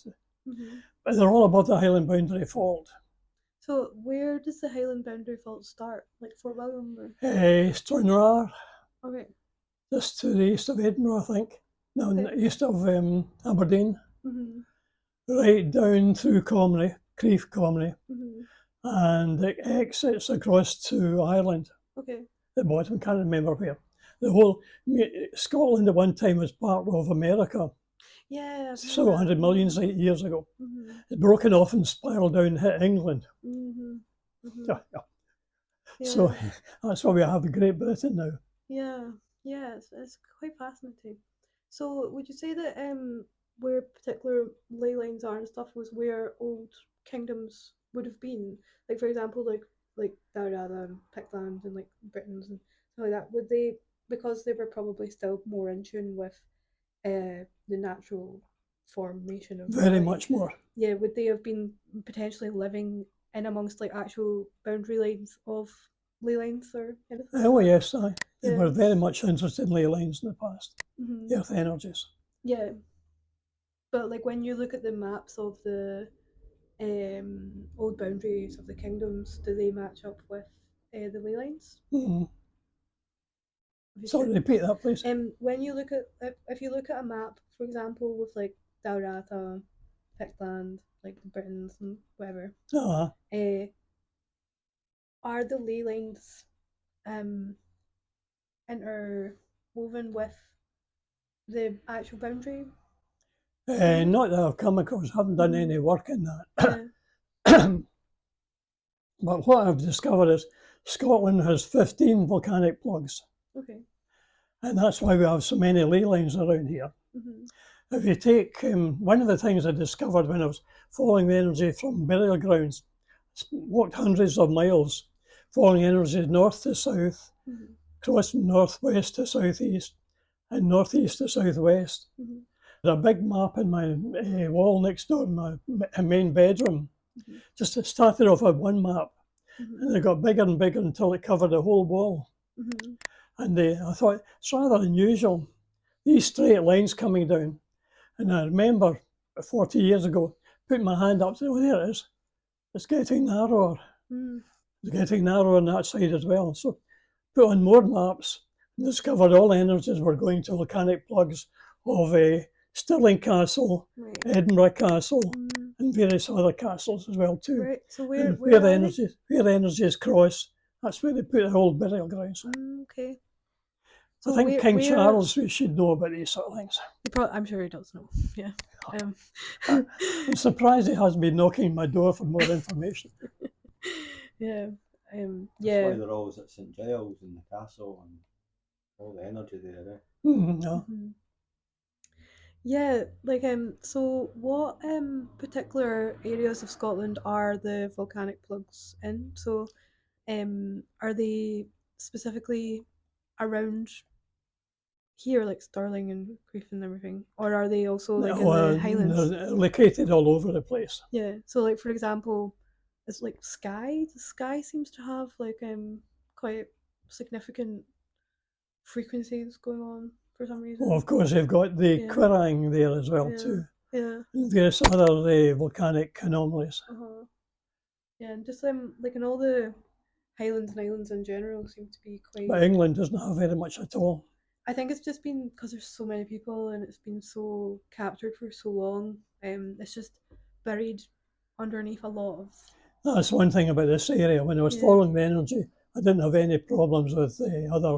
But they're all above the Highland Boundary Fault. So where does the Highland boundary fault start? Like Fort William or? Stranraer, Okay. just to the east of Edinburgh, I think. No, Okay. east of Aberdeen, Mhm. right down through Comrie, Crieff Comrie, Mhm. and it exits across to Ireland. Okay. The bottom, can't remember where. The whole Scotland at one time was part of America, Yeah. several hundred millions of years ago. Mhm. It's broken off and spiraled down and hit England. Mhm. Mhm. Yeah, yeah. Yeah. So that's why we have Great Britain now. Yeah. Yeah. It's quite fascinating. So would you say that where particular ley lines are and stuff was where old kingdoms would have been? Like for example, like Dalriada and Pictland and like Britons and stuff like that. Would they, because they were probably still more in tune with the natural formation of Very reality, much more. yeah, would they have been potentially living in amongst like actual boundary lines of ley lines or anything like Oh that? yes, they Yeah. were very much interested in ley lines in the past, Mhm. earth energies. Yeah. But like when you look at the maps of the old boundaries of the kingdoms, do they match up with the ley lines? Mm-hmm. Have you Sorry, seen- repeat that, please. When you look at if you look at a map, for example, with like Dalriada, Pictland, like the Britons and whatever, Uh-huh. are the ley lines interwoven with the actual boundary? Not that I've come across, haven't done Mhm. any work in that. Yeah. But what I've discovered is Scotland has 15 volcanic plugs, Okay. and that's why we have so many ley lines around here. Mhm. If you take one of the things I discovered when I was following the energy from burial grounds, walked hundreds of miles, following energy north to south, Mhm. across from northwest to southeast, and northeast to southwest. Mhm. There's a big map in my wall next door in my main bedroom. Mhm. Just it started off with one map, Mhm. and it got bigger and bigger until it covered the whole wall. Mhm. And I thought, it's rather unusual, these straight lines coming down. And I remember 40 years ago, putting my hand up, saying, oh, there it is. It's getting narrower. Mm. It's getting narrower on that side as well. So put on more maps and discovered all energies were going to volcanic plugs of Stirling Castle, Right. Edinburgh Castle, Mm. and various other castles as well too. Right. So And where the are energies cross, that's where they put the old burial grounds. they? Okay. I think where, King where, Charles should know about these sort of things. I'm sure he does know. Yeah. I'm surprised he hasn't been knocking my door for more information. Yeah. That's why Yeah. they're always at St Giles and the castle and all the energy there. No. Mhm. Yeah, like so what particular areas of Scotland are the volcanic plugs in? So are they specifically around here, like Stirling and Crieff and everything? Or are they also like in the Highlands? They're located all over the place. Yeah. So like for example, it's like Skye. The Skye seems to have like quite significant frequencies going on for some reason. Well, of course, they've got the Yeah. Quirang there as well Yeah. too, Yeah. and various other volcanic anomalies. Uh-huh. Yeah, and just like in all the Highlands and Islands in general seem to be quite. But England doesn't have very much at all. I think it's just been because there's so many people and it's been so captured for so long. It's just buried underneath a lot of. That's one thing about this area. When I was Yeah. following the energy, I didn't have any problems with other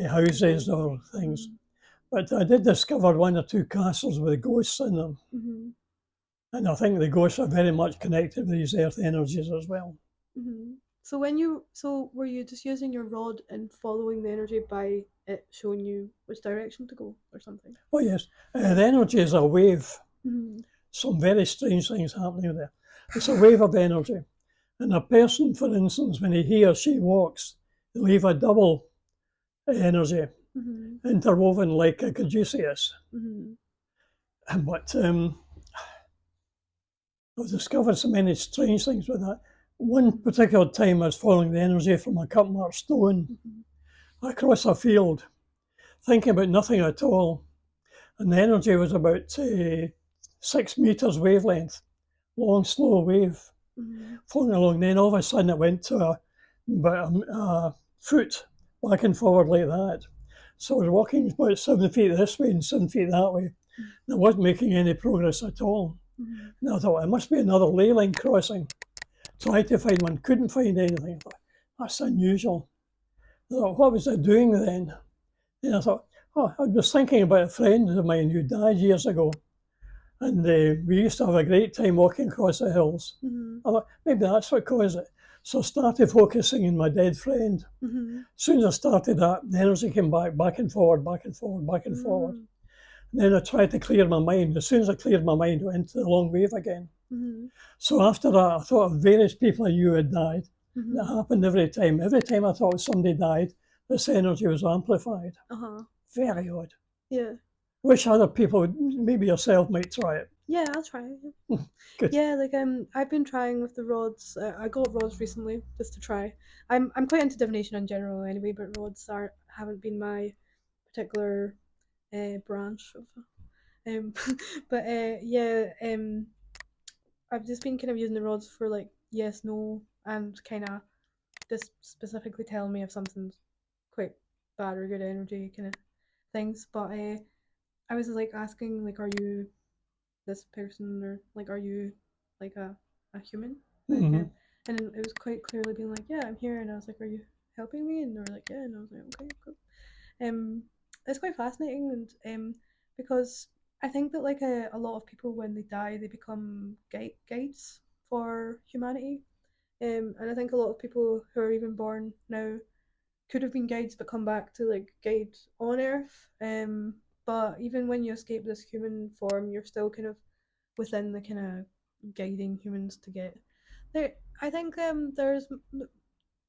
houses or things. Mhm. But I did discover one or two castles with ghosts in them. Mm-hmm. And I think the ghosts are very much connected with these earth energies as well. Mm-hmm. So were you just using your rod and following the energy by it showing you which direction to go or something? Oh yes, the energy is a wave. Mm-hmm. Some very strange things happening there. It's a wave of energy. And a person, for instance, when he or she walks, they leave a double energy Mm-hmm. interwoven like a caduceus. Mm-hmm. But I've discovered so many strange things with that. One particular time I was following the energy from a cut-marked stone Mm-hmm. across a field, thinking about nothing at all. And the energy was about 6 meters wavelength, long, slow wave. floating along. Then all of a sudden it went to about a foot back and forward like that. So I was walking about 7 feet this way and 7 feet that way. And I wasn't making any progress at all. And I thought, it must be another leyline crossing. Tried to find one, couldn't find anything. I thought, that's unusual. I thought, what was I doing then? And I thought, I was thinking about a friend of mine who died years ago. And we used to have a great time walking across the hills. I thought, maybe that's what caused it. So I started focusing on my dead friend. As soon as I started that, the energy came back and forward, back and forward, back and forward. And then I tried to clear my mind. As soon as I cleared my mind, I went into the long wave again. So after that, I thought of various people I knew had died. That happened every time. Every time I thought somebody died, this energy was amplified. Very odd. Yeah. Wish other people, maybe yourself, might try it. Yeah, I'll try it. Good. Yeah, like I've been trying with the rods. I got rods recently just to try. I'm quite into divination in general anyway, but rods haven't been my particular branch of. But I've just been kind of using the rods for like yes, no, and kind of just specifically telling me if something's quite bad or good energy kind of things. But I was like asking like, are you this person, or like, are you like a human? Like, and it was quite clearly being like, yeah, I'm here. And I was like, are you helping me? And they were like, yeah. And I was like, okay, cool. It's quite fascinating, and because I think that like a lot of people, when they die, they become guides for humanity. And I think a lot of people who are even born now could have been guides but come back to like guide on Earth. But even when you escape this human form, you're still kind of within the kind of guiding humans to get there. I think there's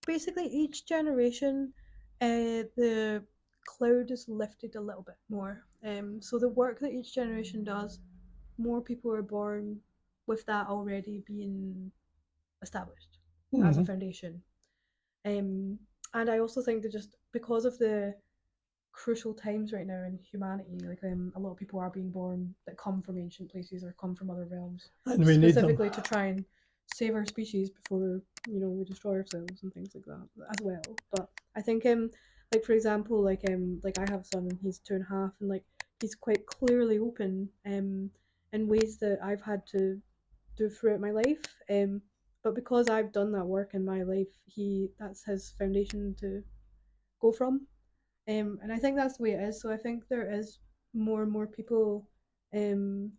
basically each generation, the cloud is lifted a little bit more. So the work that each generation does, more people are born with that already being established as a foundation. And I also think that just because of the crucial times right now in humanity, like a lot of people are being born that come from ancient places or come from other realms, and we specifically need them to try and save our species before we destroy ourselves and things like that as well. But I think like for example, like I have a son and he's 2.5, and like he's quite clearly open in ways that I've had to do throughout my life. But because I've done that work in my life, that's his foundation to go from. And I think that's the way it is. So I think there is more and more people who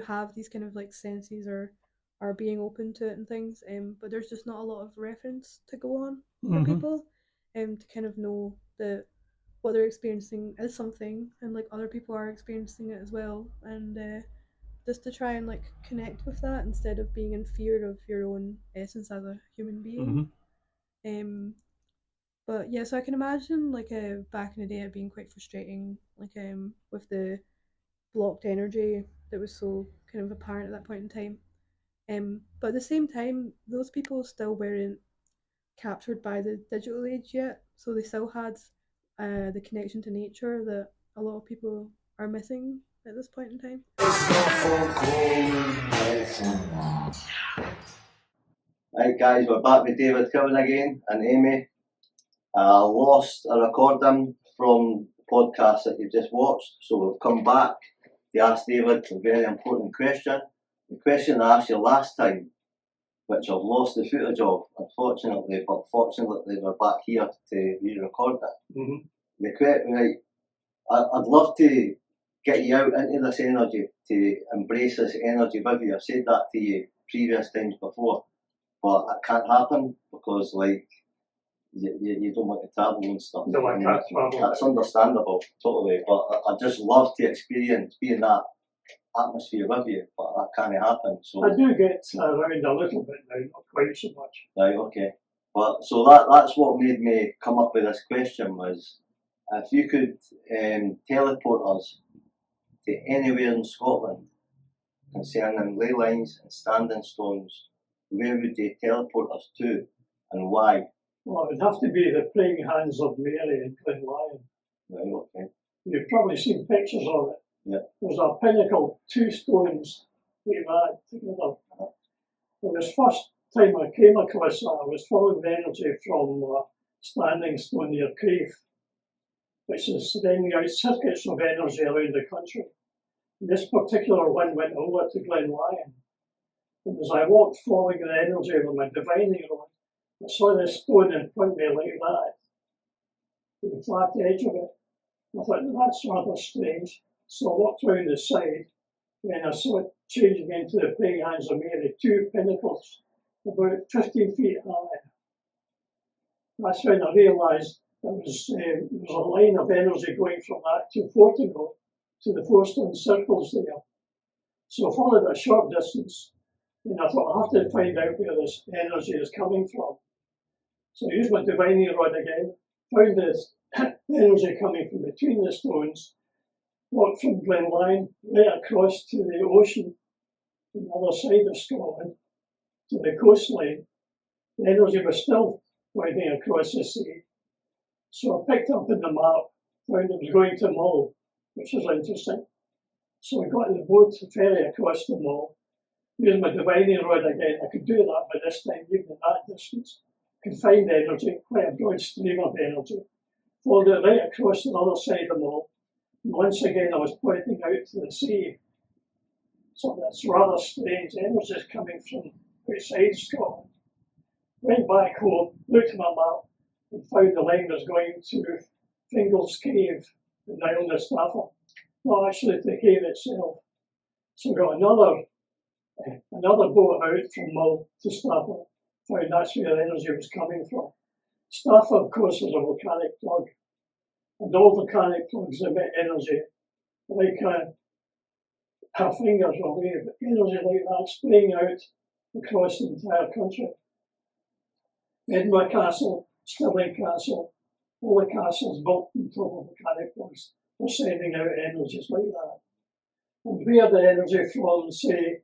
have these kind of like senses or are being open to it and things. But there's just not a lot of reference to go on for people to kind of know that what they're experiencing is something, and like other people are experiencing it as well. And just to try and like connect with that instead of being in fear of your own essence as a human being. But yeah, so I can imagine like back in the day it being quite frustrating, like with the blocked energy that was so kind of apparent at that point in time. But at the same time, those people still weren't captured by the digital age yet, so they still had the connection to nature that a lot of people are missing at this point in time. Right guys, we're back with David Cowan again and Aimee. I lost a recording from the podcast that you just watched, so we've come back to ask David a very important question. The question I asked you last time, which I've lost the footage of, unfortunately, but fortunately we're back here to re-record it. I'd love to get you out into this energy, to embrace this energy with you. I've said that to you previous times before, but it can't happen because like you don't want to travel and stuff. No, I can't travel. That's understandable, totally. But I just love to experience being in that atmosphere with you, but that can't happen. So I do get around a little bit now, not quite so much. Right, okay. But so that's what made me come up with this question was, if you could teleport us to anywhere in Scotland concerning Leylines and Standing Stones, where would you teleport us to and why? Well, it would have to be the praying hands of Mary in Leyline. Right, okay. You've probably seen pictures of it. Yeah. There's a pinnacle, 2 stones like that together. the first time I came across that, I was following the energy from Standing Stone near Crieff, which is sending out circuits of energy around the country. And this particular one went over to Leyline. And as I walked following the energy with my divining rod, I saw this stone in front of me like that, with the flat edge of it. I thought, that's rather strange. So I walked round the side, and I saw it changing into the praying hands of Mary, two pinnacles, about 15 feet high. That's when I realised there was a line of energy going from that to Portugal, to the 4 stone circles there. So I followed it a short distance, and I thought, I have to find out where this energy is coming from. So I used my divining rod again, found this energy coming from between the stones, walked from Leyline right across to the ocean on the other side of Scotland, to the coastline. The energy was still winding across the sea. So I picked up in the map, found it was going to Mull, which was interesting. So I got in the boat to ferry across the Mull, used my divining rod again. I could do that by this time, even at that distance. I could find energy, quite a broad stream of energy. Followed it right across the other side of Mull. And once again, I was pointing out to the sea. So that's rather strange. Energy is coming from outside Scotland. Went back home, looked at my map, and found the line was going to Fingal's Cave in the island of Stafford. Not actually to the cave itself. So I got another boat out from Mull to Stafford. Found that's where the energy was coming from. Stafford, of course, was a volcanic plug. And all volcanic plugs emit energy, like our fingers will wave energy like that, spraying out across the entire country. Edinburgh Castle, Stirling Castle, all the castles built on top of volcanic plugs were sending out energies like that. And where the energy from, say,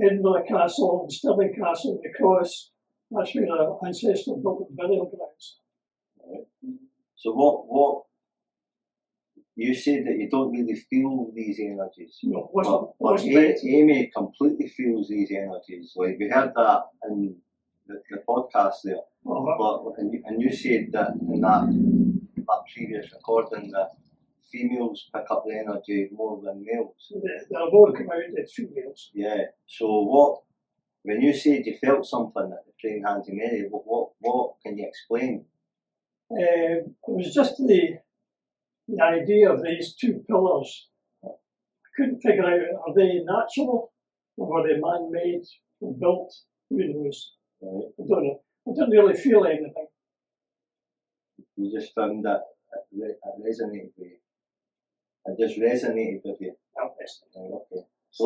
Edinburgh Castle and Stirling Castle, the cross, that's where our ancestors built the burial grounds. Right. So what you said that you don't really feel these energies. No, but Aimee completely feels these energies. Like we heard that in the podcast there. But and you said that in that previous recording that females pick up the energy more than males. They're more grounded females. Yeah. So when you said you felt something at the praying hands of Mary, what can you explain? It was just the idea of these two pillars. I couldn't figure out, are they natural or were they man-made or built? Who knows? Right. I don't know. I didn't really feel anything. You just found that it resonated with you. It just resonated with you. Right, okay. So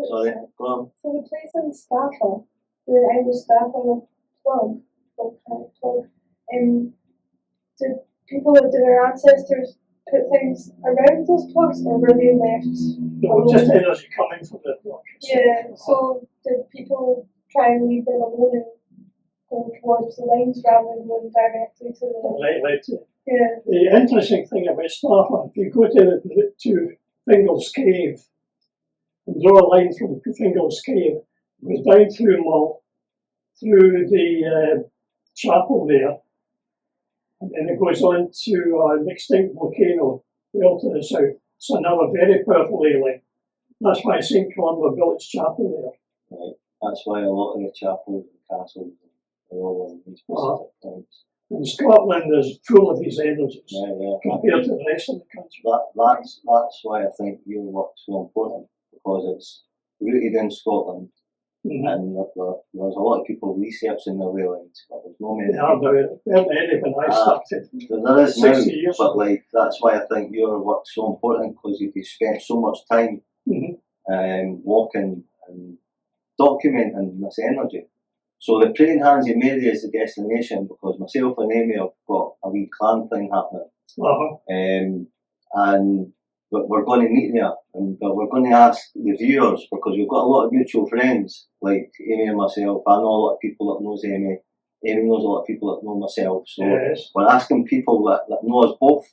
sorry, go on. So the place in Stafford, the Irish Stafford plug, did our ancestors put things around those plugs, or were they left? No, just energy coming from the plug. Yeah, so did people try and leave them alone and go towards the lines rather than going directly to the... Right. Yeah. The interesting thing about Stafford, if you go to Fingal's Cave and draw a line from Fingal's Cave, it goes down through Mull, through the chapel there, and then it goes on to an extinct volcano well to the south. It's another very powerful Leyline. That's why St. Columba built its chapel there. Right. That's why a lot of the chapels and castles are all on these specific points. And Scotland is full of these energies compared to the rest of the country. That's why I think your work's so important, because it's rooted in Scotland. Mm-hmm. And there's a lot of people researching the Leylines, but there's no many. There when I started. There is 60 now, years but ago. like that's why I think your work's so important, because you've spent so much time walking and documenting this energy. So the praying hands of Mary is the destination, because myself and Aimee have got a wee clan thing happening. And we're going to meet there, and we're going to ask the viewers, because we've got a lot of mutual friends, like Aimee and myself. I know a lot of people that knows Aimee. Aimee knows a lot of people that know myself. So we're asking people that know us both.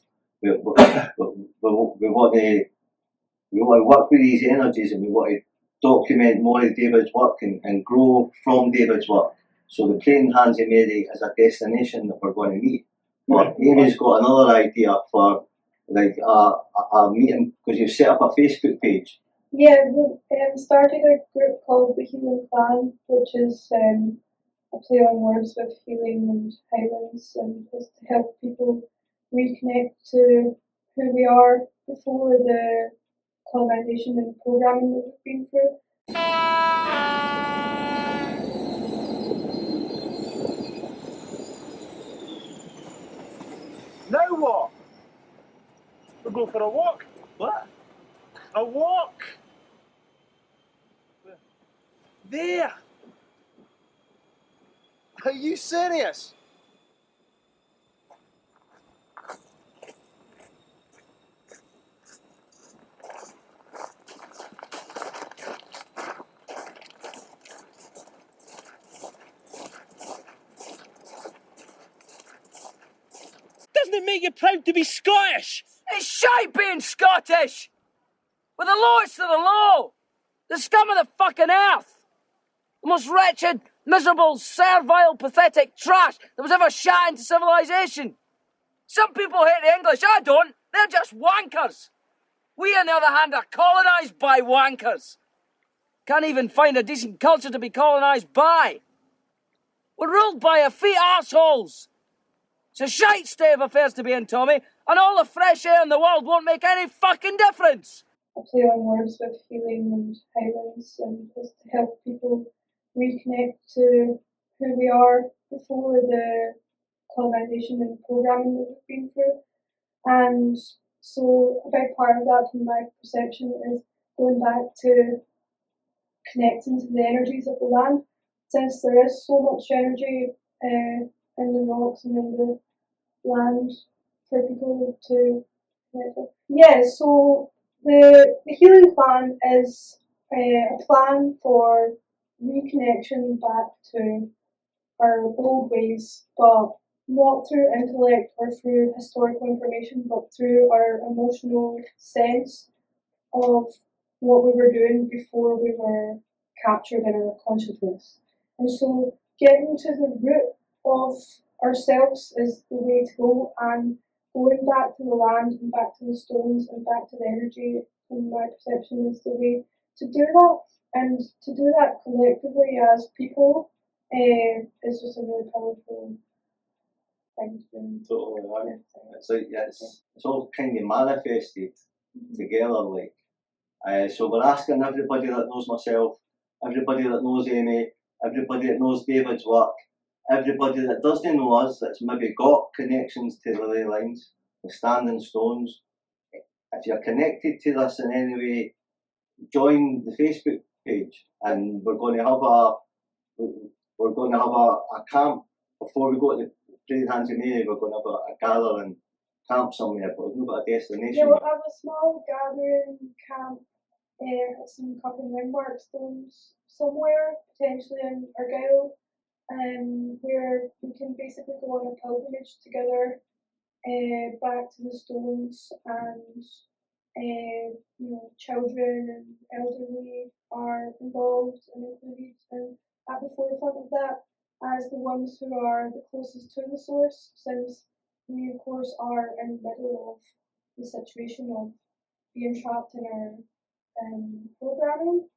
We want to work with these energies, and we want to document more of David's work and grow from David's work. So the Praying Hands of Mary is a destination that we're going to meet. But Aimee's got another idea for like a meeting, because you've set up a Facebook page. Yeah, we started a group called the Healing Clan, which is a play on words with healing and highlands, and is to help people reconnect to who we are before the colonisation and programming that we've been through. Now what? We'll go for a walk. What? A walk. There. Are you serious? Doesn't it make you proud to be Scottish? It's shite being Scottish! We're the lowest of the low! The scum of the fucking earth! The most wretched, miserable, servile, pathetic trash that was ever shot into civilization! Some people hate the English, I don't! They're just wankers! We, on the other hand, are colonised by wankers! Can't even find a decent culture to be colonised by! We're ruled by effete arseholes! It's a shite state of affairs to be in, Tommy, and all the fresh air in the world won't make any fucking difference! A play on words with healing and highlands, and is to help people reconnect to who we are before the colonisation and programming that we've been through. And so a big part of that, from my perception, is going back to connecting to the energies of the land, since there is so much energy in the rocks and in the land for people to connect with. Yeah, so the healing plan is a plan for reconnection back to our old ways, but not through intellect or through historical information, but through our emotional sense of what we were doing before we were captured in our consciousness. And so getting to the root of ourselves is the way to go, and going back to the land and back to the stones and back to the energy, in my perception, is the way to do that. And to do that collectively as people is just a really powerful thing to do. Totally, right? It's like it's all kind of manifested together, like. So we're asking everybody that knows myself, everybody that knows Aimee, everybody that knows David's work, everybody that doesn't know us, that's maybe got connections to the Leylines, the Standing Stones. If you're connected to this in any way, join the Facebook page, and we're going to have a camp before we go to the Praying Hands of Mary. We're going to have a gathering camp somewhere, but we've got a destination. Yeah, we'll have a small gathering camp at some Cupping Landmark Stones somewhere, potentially in Argyll, where we can basically go on a pilgrimage together back to the stones, and children and elderly are involved and included, and at the forefront of that as the ones who are the closest to the source, since we of course are in the middle of the situation of being trapped in our programming,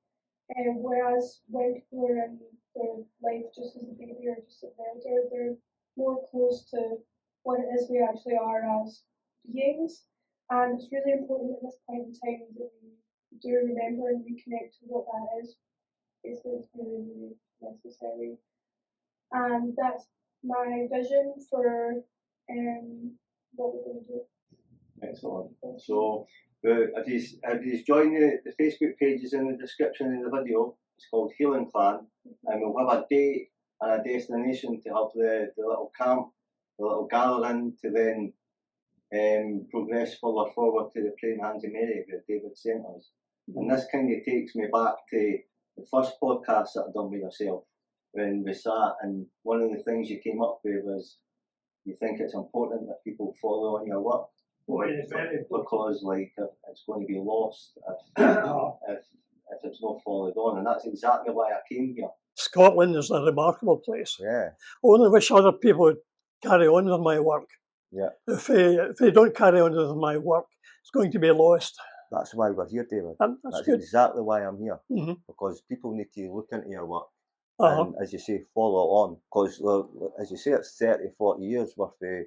whereas when people are in their life just as a baby or just as an elder, they're more close to what it is we actually are as beings. And it's really important at this point in time that we do remember and reconnect to what that is. Basically, it's really, really necessary. And that's my vision for what we're going to do. Excellent. So if you join the Facebook pages in the description of the video, it's called Healing Clan, and we'll have a date and a destination to have the little camp, the little gathering, to then progress further forward to the Praying Hands of Mary that David sent us. And this kind of takes me back to the first podcast that I've done with yourself, when we sat, and one of the things you came up with was you think it's important that people follow on your work. Because like if it's going to be lost if if it's not followed on, and that's exactly why I came here. Scotland is a remarkable place. Yeah, I only wish other people would carry on with my work. yeah. If they don't carry on with my work, it's going to be lost. That's why we're here, David. That's That's good. exactly why I'm here, Mhm. because people need to look into your work Uh-huh. and, as you say, follow on. Because, as you say, it's 30, 40 years worth of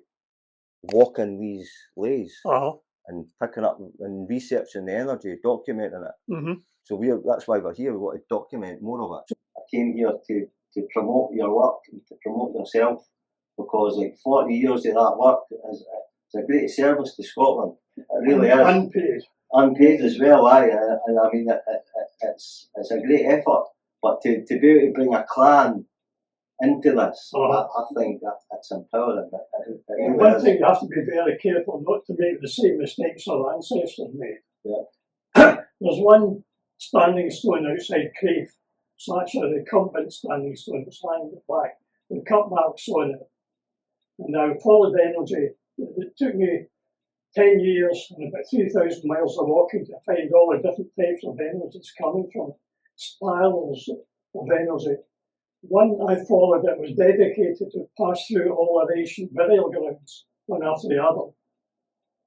walking these lays Uh-huh. and picking up and researching the energy, documenting it. Mhm. So that's why we're here. We want to document more of it. I came here to promote your work and to promote yourself, because like 40 years of that work is a great service to Scotland. It really is. Unpaid. Unpaid as well, aye. And I mean, it's a great effort. But to be able to bring a clan into this, I think that it's empowering. It really One is. thing you have to be very careful not to make the same mistakes our ancestors made. Yeah. There's one standing stone outside Crieff. It's actually the recumbent standing stone. It's lying back with cut marks on it. And I followed the energy. It took me 10 years and about 3,000 miles of walking to find all the different types of energies coming from it. Spirals of energy. One I followed that was dedicated to pass through all our ancient burial grounds, one after the other,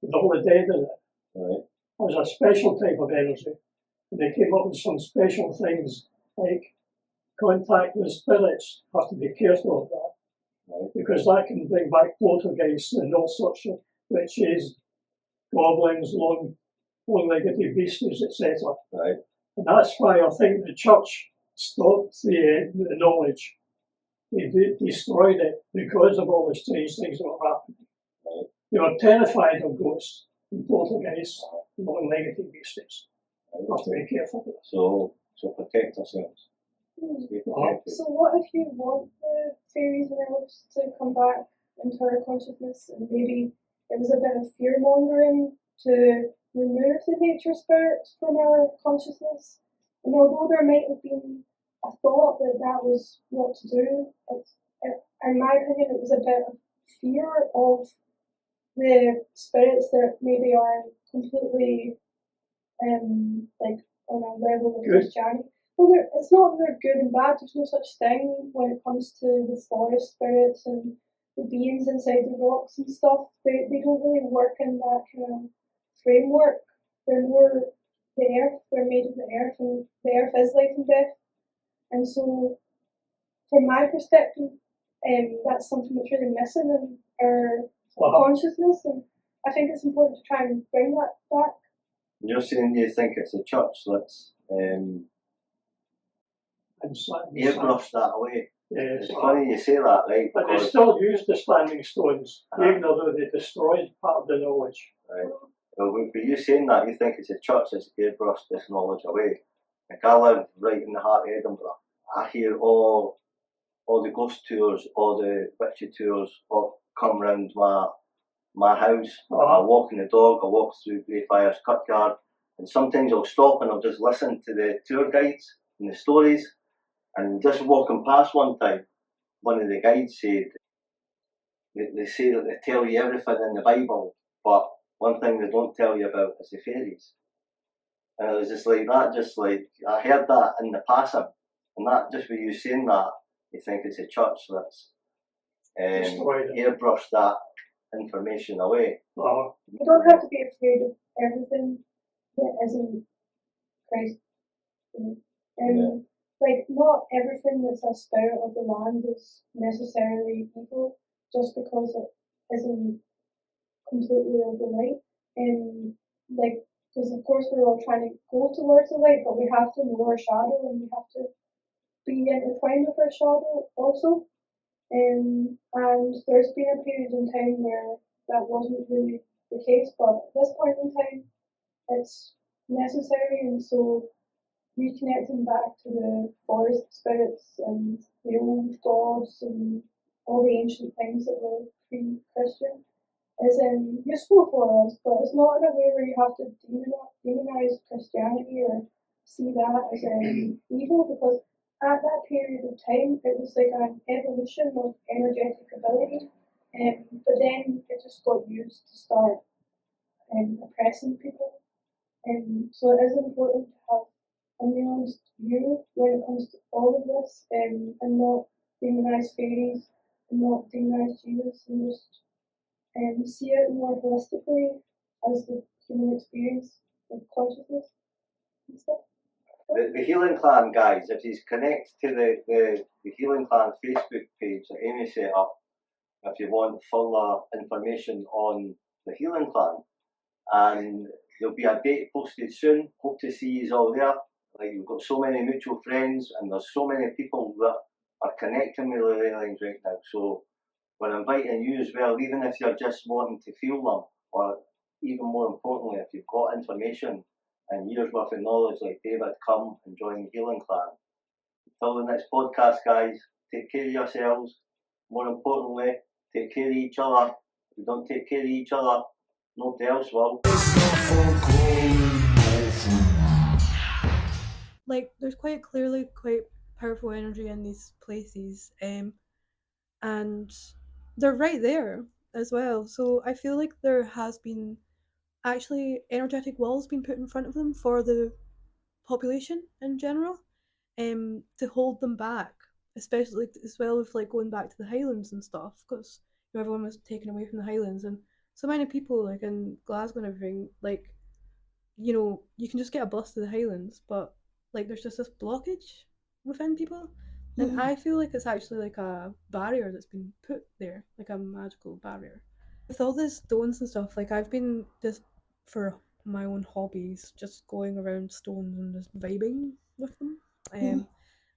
with all the dead in it. Right. It was a special type of energy. And they came up with some special things like contact with spirits. Have to be careful of that. Right. Because that can bring back poltergeists and all sorts of witches, goblins, long-legged beasties, etc. Right. And that's why I think the church stopped the knowledge. They destroyed it because of all the strange things that were happening. Right. They were terrified of ghosts and poltergeists and long-legged beasties. Right. You have to be careful with this. So protect ourselves. Be protected. So what if you want the fairies and elves to come back into our consciousness, and maybe it was a bit of fear mongering to remove the nature spirits from our consciousness? And although there might have been a thought that that was what to do, in my opinion, it was a bit of fear of the spirits that maybe are completely like on a level of Good. Christianity. Well, it's not that they're good and bad. There's no such thing when it comes to the forest spirits and the beings inside the rocks and stuff. They don't really work in that kind of framework. They're more the earth. They're made of the earth, and the earth is life and death. And so, from my perspective, that's something that's really missing in our consciousness, and I think it's important to try and bring that back. You're saying you think it's the church that's airbrushed that away. Yes. It's funny you say that, right? But they Because, still use the standing stones, even though they destroyed part of the knowledge. right. Well, with you saying that, you think it's the church that's airbrushed this knowledge away. Like, I live right in the heart of Edinburgh. I hear all the ghost tours, all the witchy tours all come round my house. I walk in the dog, I walk through Greyfriars Kirkyard, and sometimes I'll stop and I'll just listen to the tour guides and the stories. And just walking past one time, one of the guides said, they say that they tell you everything in the Bible, but one thing they don't tell you about is the fairies. And it was just like that, I heard that in the passing, and that, just with you saying that, you think it's a church that's airbrushed that information away. You don't have to be afraid of everything that isn't Christ. Like, not everything that's a spirit of the land is necessarily evil just because it isn't completely of the light. Because of course we're all trying to go towards the light, but we have to know our shadow, and we have to be intertwined with our shadow also. And there's been a period in time where that wasn't really the case, but at this point in time, it's necessary. And so reconnecting back to the forest spirits and the old gods and all the ancient things that were pre-Christian is useful for us, but it's not in a way where you have to demonize Christianity or see that as evil, because at that period of time it was like an evolution of energetic ability, but then it just got used to start oppressing people. So it is important to have a nuanced view when it comes to all of this, and not demonise fairies, and not demonise Jesus, and just see it more holistically as the human experience of consciousness and stuff. The Healing Clan, guys, if you connect to the Healing Clan Facebook page that Aimee set up, if you want further information on the Healing Clan, and there'll be a date posted soon. Hope to see you all there. Like, we've got so many mutual friends, and there's so many people that are connecting with the Leylines right now. So we're inviting you as well, even if you're just wanting to feel them, or even more importantly, if you've got information and years worth of knowledge like David, come and join the Healing Clan. Until the next podcast, guys, take care of yourselves. More importantly, take care of each other. If you don't take care of each other, nobody else will. Like, there's quite clearly quite powerful energy in these places, and they're right there as well. So I feel like there has been actually energetic walls being put in front of them for the population in general, to hold them back, especially as well with like going back to the Highlands and stuff, because everyone was taken away from the Highlands, and so many people like in Glasgow and everything, like, you can just get a bus to the Highlands, but like there's just this blockage within people, and I feel like it's actually like a barrier that's been put there, like a magical barrier. With all the stones and stuff, like I've been just for my own hobbies, just going around stones and just vibing with them.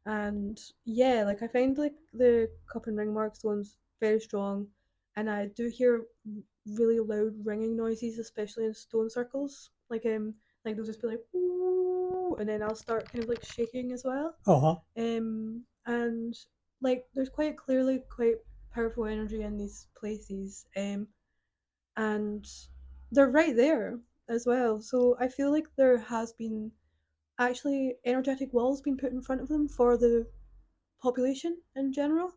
And yeah, like I find like the cup and ring mark stones very strong, and I do hear really loud ringing noises, especially in stone circles. Like they'll just be like, ooh, and then I'll start kind of like shaking as well. And like there's quite clearly quite powerful energy in these places, and they're right there as well. So I feel like there has been actually energetic walls being put in front of them for the population in general,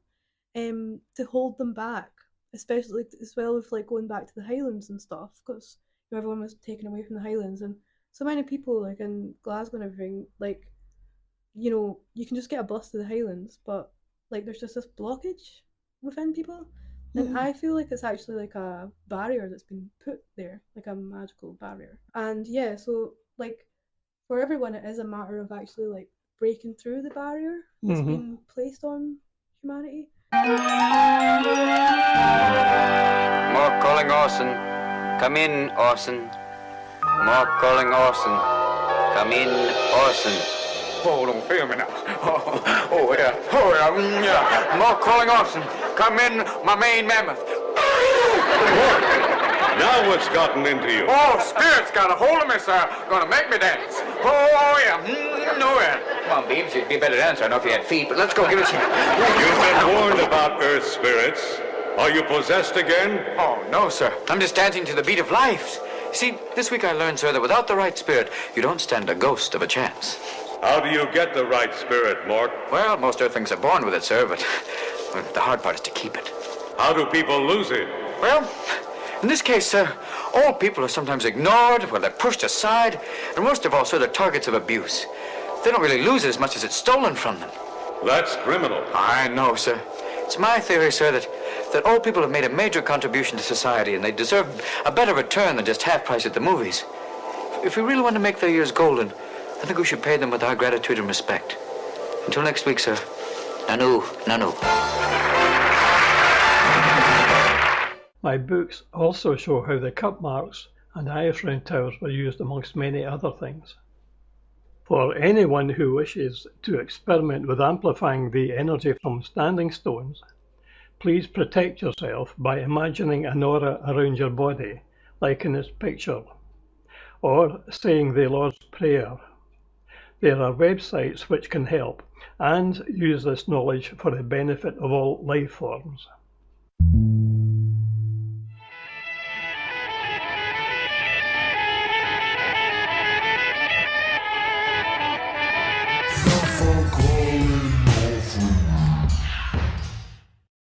to hold them back, especially as well with like going back to the Highlands and stuff, because everyone was taken away from the Highlands, and so many people like in Glasgow and everything, like, you can just get a bus to the Highlands, but like there's just this blockage within people, and I feel like it's actually like a barrier that's been put there, like a magical barrier. And yeah, so like for everyone it is a matter of actually like breaking through the barrier that's been placed on humanity. More calling Orson. Come in, Orson. More calling Orson. Come in, Orson. Hold on, wait a minute. Yeah. More calling Orson. Come in, my main mammoth. Now what's gotten into you? Oh, spirit's got a hold of me, sir. Gonna make me dance. Oh, yeah. No, yeah. Come on, Beebs, you'd be a better dancer. I don't know if you had feet, but let's go give it a shot. You've been warned about earth spirits. Are you possessed again? Oh, no, sir. I'm just dancing to the beat of life. See, this week I learned, sir, that without the right spirit, you don't stand a ghost of a chance. How do you get the right spirit, Mort? Well, most earthlings are born with it, sir, but the hard part is to keep it. How do people lose it? Well, in this case, sir, all people are sometimes ignored, well, they're pushed aside, and worst of all, sir, they're targets of abuse. They don't really lose it as much as it's stolen from them. That's criminal. I know, sir. It's my theory, sir, that all people have made a major contribution to society, and they deserve a better return than just half price at the movies. If we really want to make their years golden, I think we should pay them with our gratitude and respect. Until next week, sir. Nanu, nanu. My books also show how the cup marks and Irish round towers were used amongst many other things. For anyone who wishes to experiment with amplifying the energy from standing stones, please protect yourself by imagining an aura around your body, like in this picture, or saying the Lord's Prayer. There are websites which can help, and use this knowledge for the benefit of all life forms.